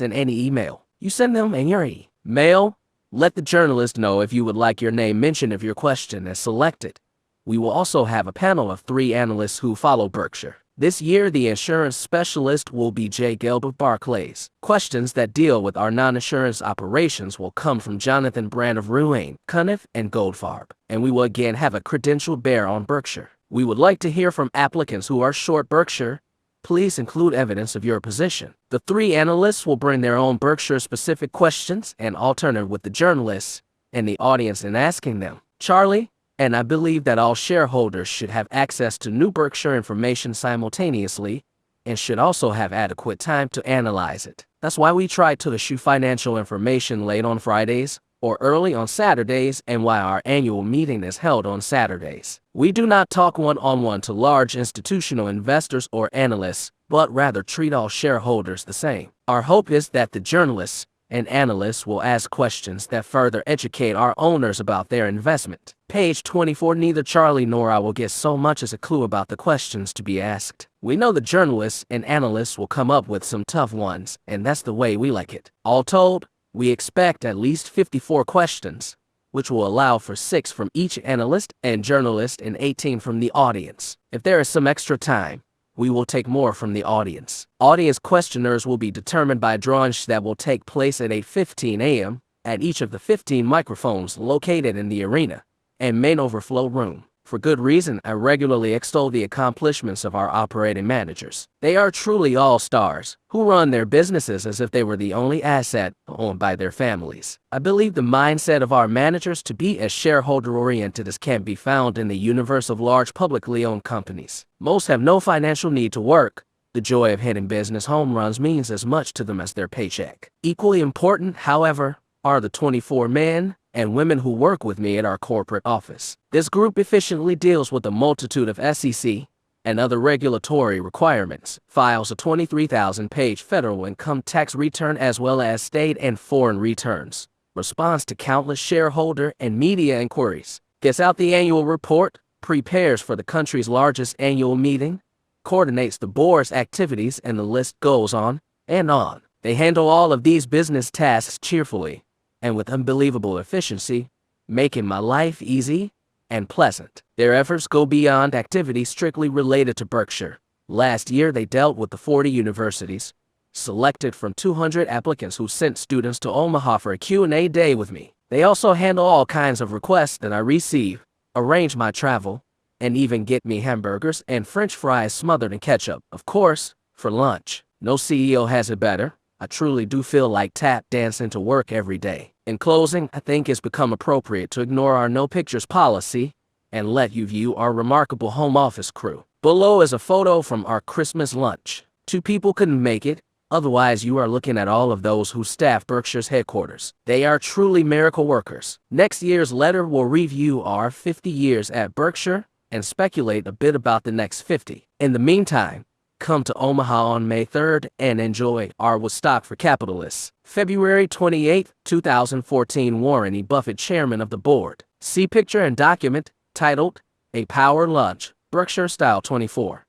in any email. You send them in your email. Let the journalist know if you would like your name mentioned if your question is selected. We will also have a panel of 3 analysts who follow Berkshire. This year, the insurance specialist will be Jay Gelb of Barclays. Questions that deal with our non-insurance operations will come from Jonathan Brand of Ruane, Cunniff, and Goldfarb. And we will again have a credentialed bear on Berkshire. We would like to hear from applicants who are short Berkshire. Please include evidence of your position. The 3 analysts will bring their own Berkshire-specific questions and alternate with the journalists and the audience in asking them. Charlie and I believe that all shareholders should have access to new Berkshire information simultaneously and should also have adequate time to analyze it. That's why we try to issue financial information late on Fridays or early on Saturdays, and why our annual meeting is held on Saturdays. We do not talk one-on-one to large institutional investors or analysts, but rather treat all shareholders the same. Our hope is that the journalists and analysts will ask questions that further educate our owners about their investment. Page 24. Neither Charlie nor I will get so much as a clue about the questions to be asked. We know the journalists and analysts will come up with some tough ones, and that's the way we like it. All told, we expect at least 54 questions, which will allow for 6 from each analyst and journalist and 18 from the audience. If there is some extra time, we will take more from the audience. Audience questionnaires will be determined by drawings that will take place at 8:15 a.m. at each of the 15 microphones located in the arena and main overflow room. For good reason, I regularly extol the accomplishments of our operating managers. They are truly all-stars, who run their businesses as if they were the only asset owned by their families. I believe the mindset of our managers to be as shareholder-oriented as can be found in the universe of large publicly owned companies. Most have no financial need to work. The joy of hitting business home runs means as much to them as their paycheck. Equally important, however, are the 24 men and women who work with me at our corporate office. This group efficiently deals with a multitude of SEC and other regulatory requirements, files a 23,000-page federal income tax return as well as state and foreign returns, responds to countless shareholder and media inquiries, gets out the annual report, prepares for the country's largest annual meeting, coordinates the board's activities, and the list goes on and on. They handle all of these business tasks cheerfully and with unbelievable efficiency, making my life easy and pleasant. Their efforts go beyond activities strictly related to Berkshire. Last year, they dealt with the 40 universities, selected from 200 applicants who sent students to Omaha for a Q&A day with me. They also handle all kinds of requests that I receive, arrange my travel, and even get me hamburgers and French fries smothered in ketchup, of course, for lunch. No CEO has it better. I truly do feel like tap dancing to work every day. In closing, I think it's become appropriate to ignore our no pictures policy and let you view our remarkable home office crew. Below is a photo from our Christmas lunch. 2 people couldn't make it, otherwise you are looking at all of those who staff Berkshire's headquarters. They are truly miracle workers. Next year's letter will review our 50 years at Berkshire and speculate a bit about the next 50. In the meantime, come to Omaha on May 3rd and enjoy our Woodstock for Capitalists. February 28, 2014. Warren E. Buffett, Chairman of the Board. See picture and document titled A Power Lunch, Berkshire Style 24.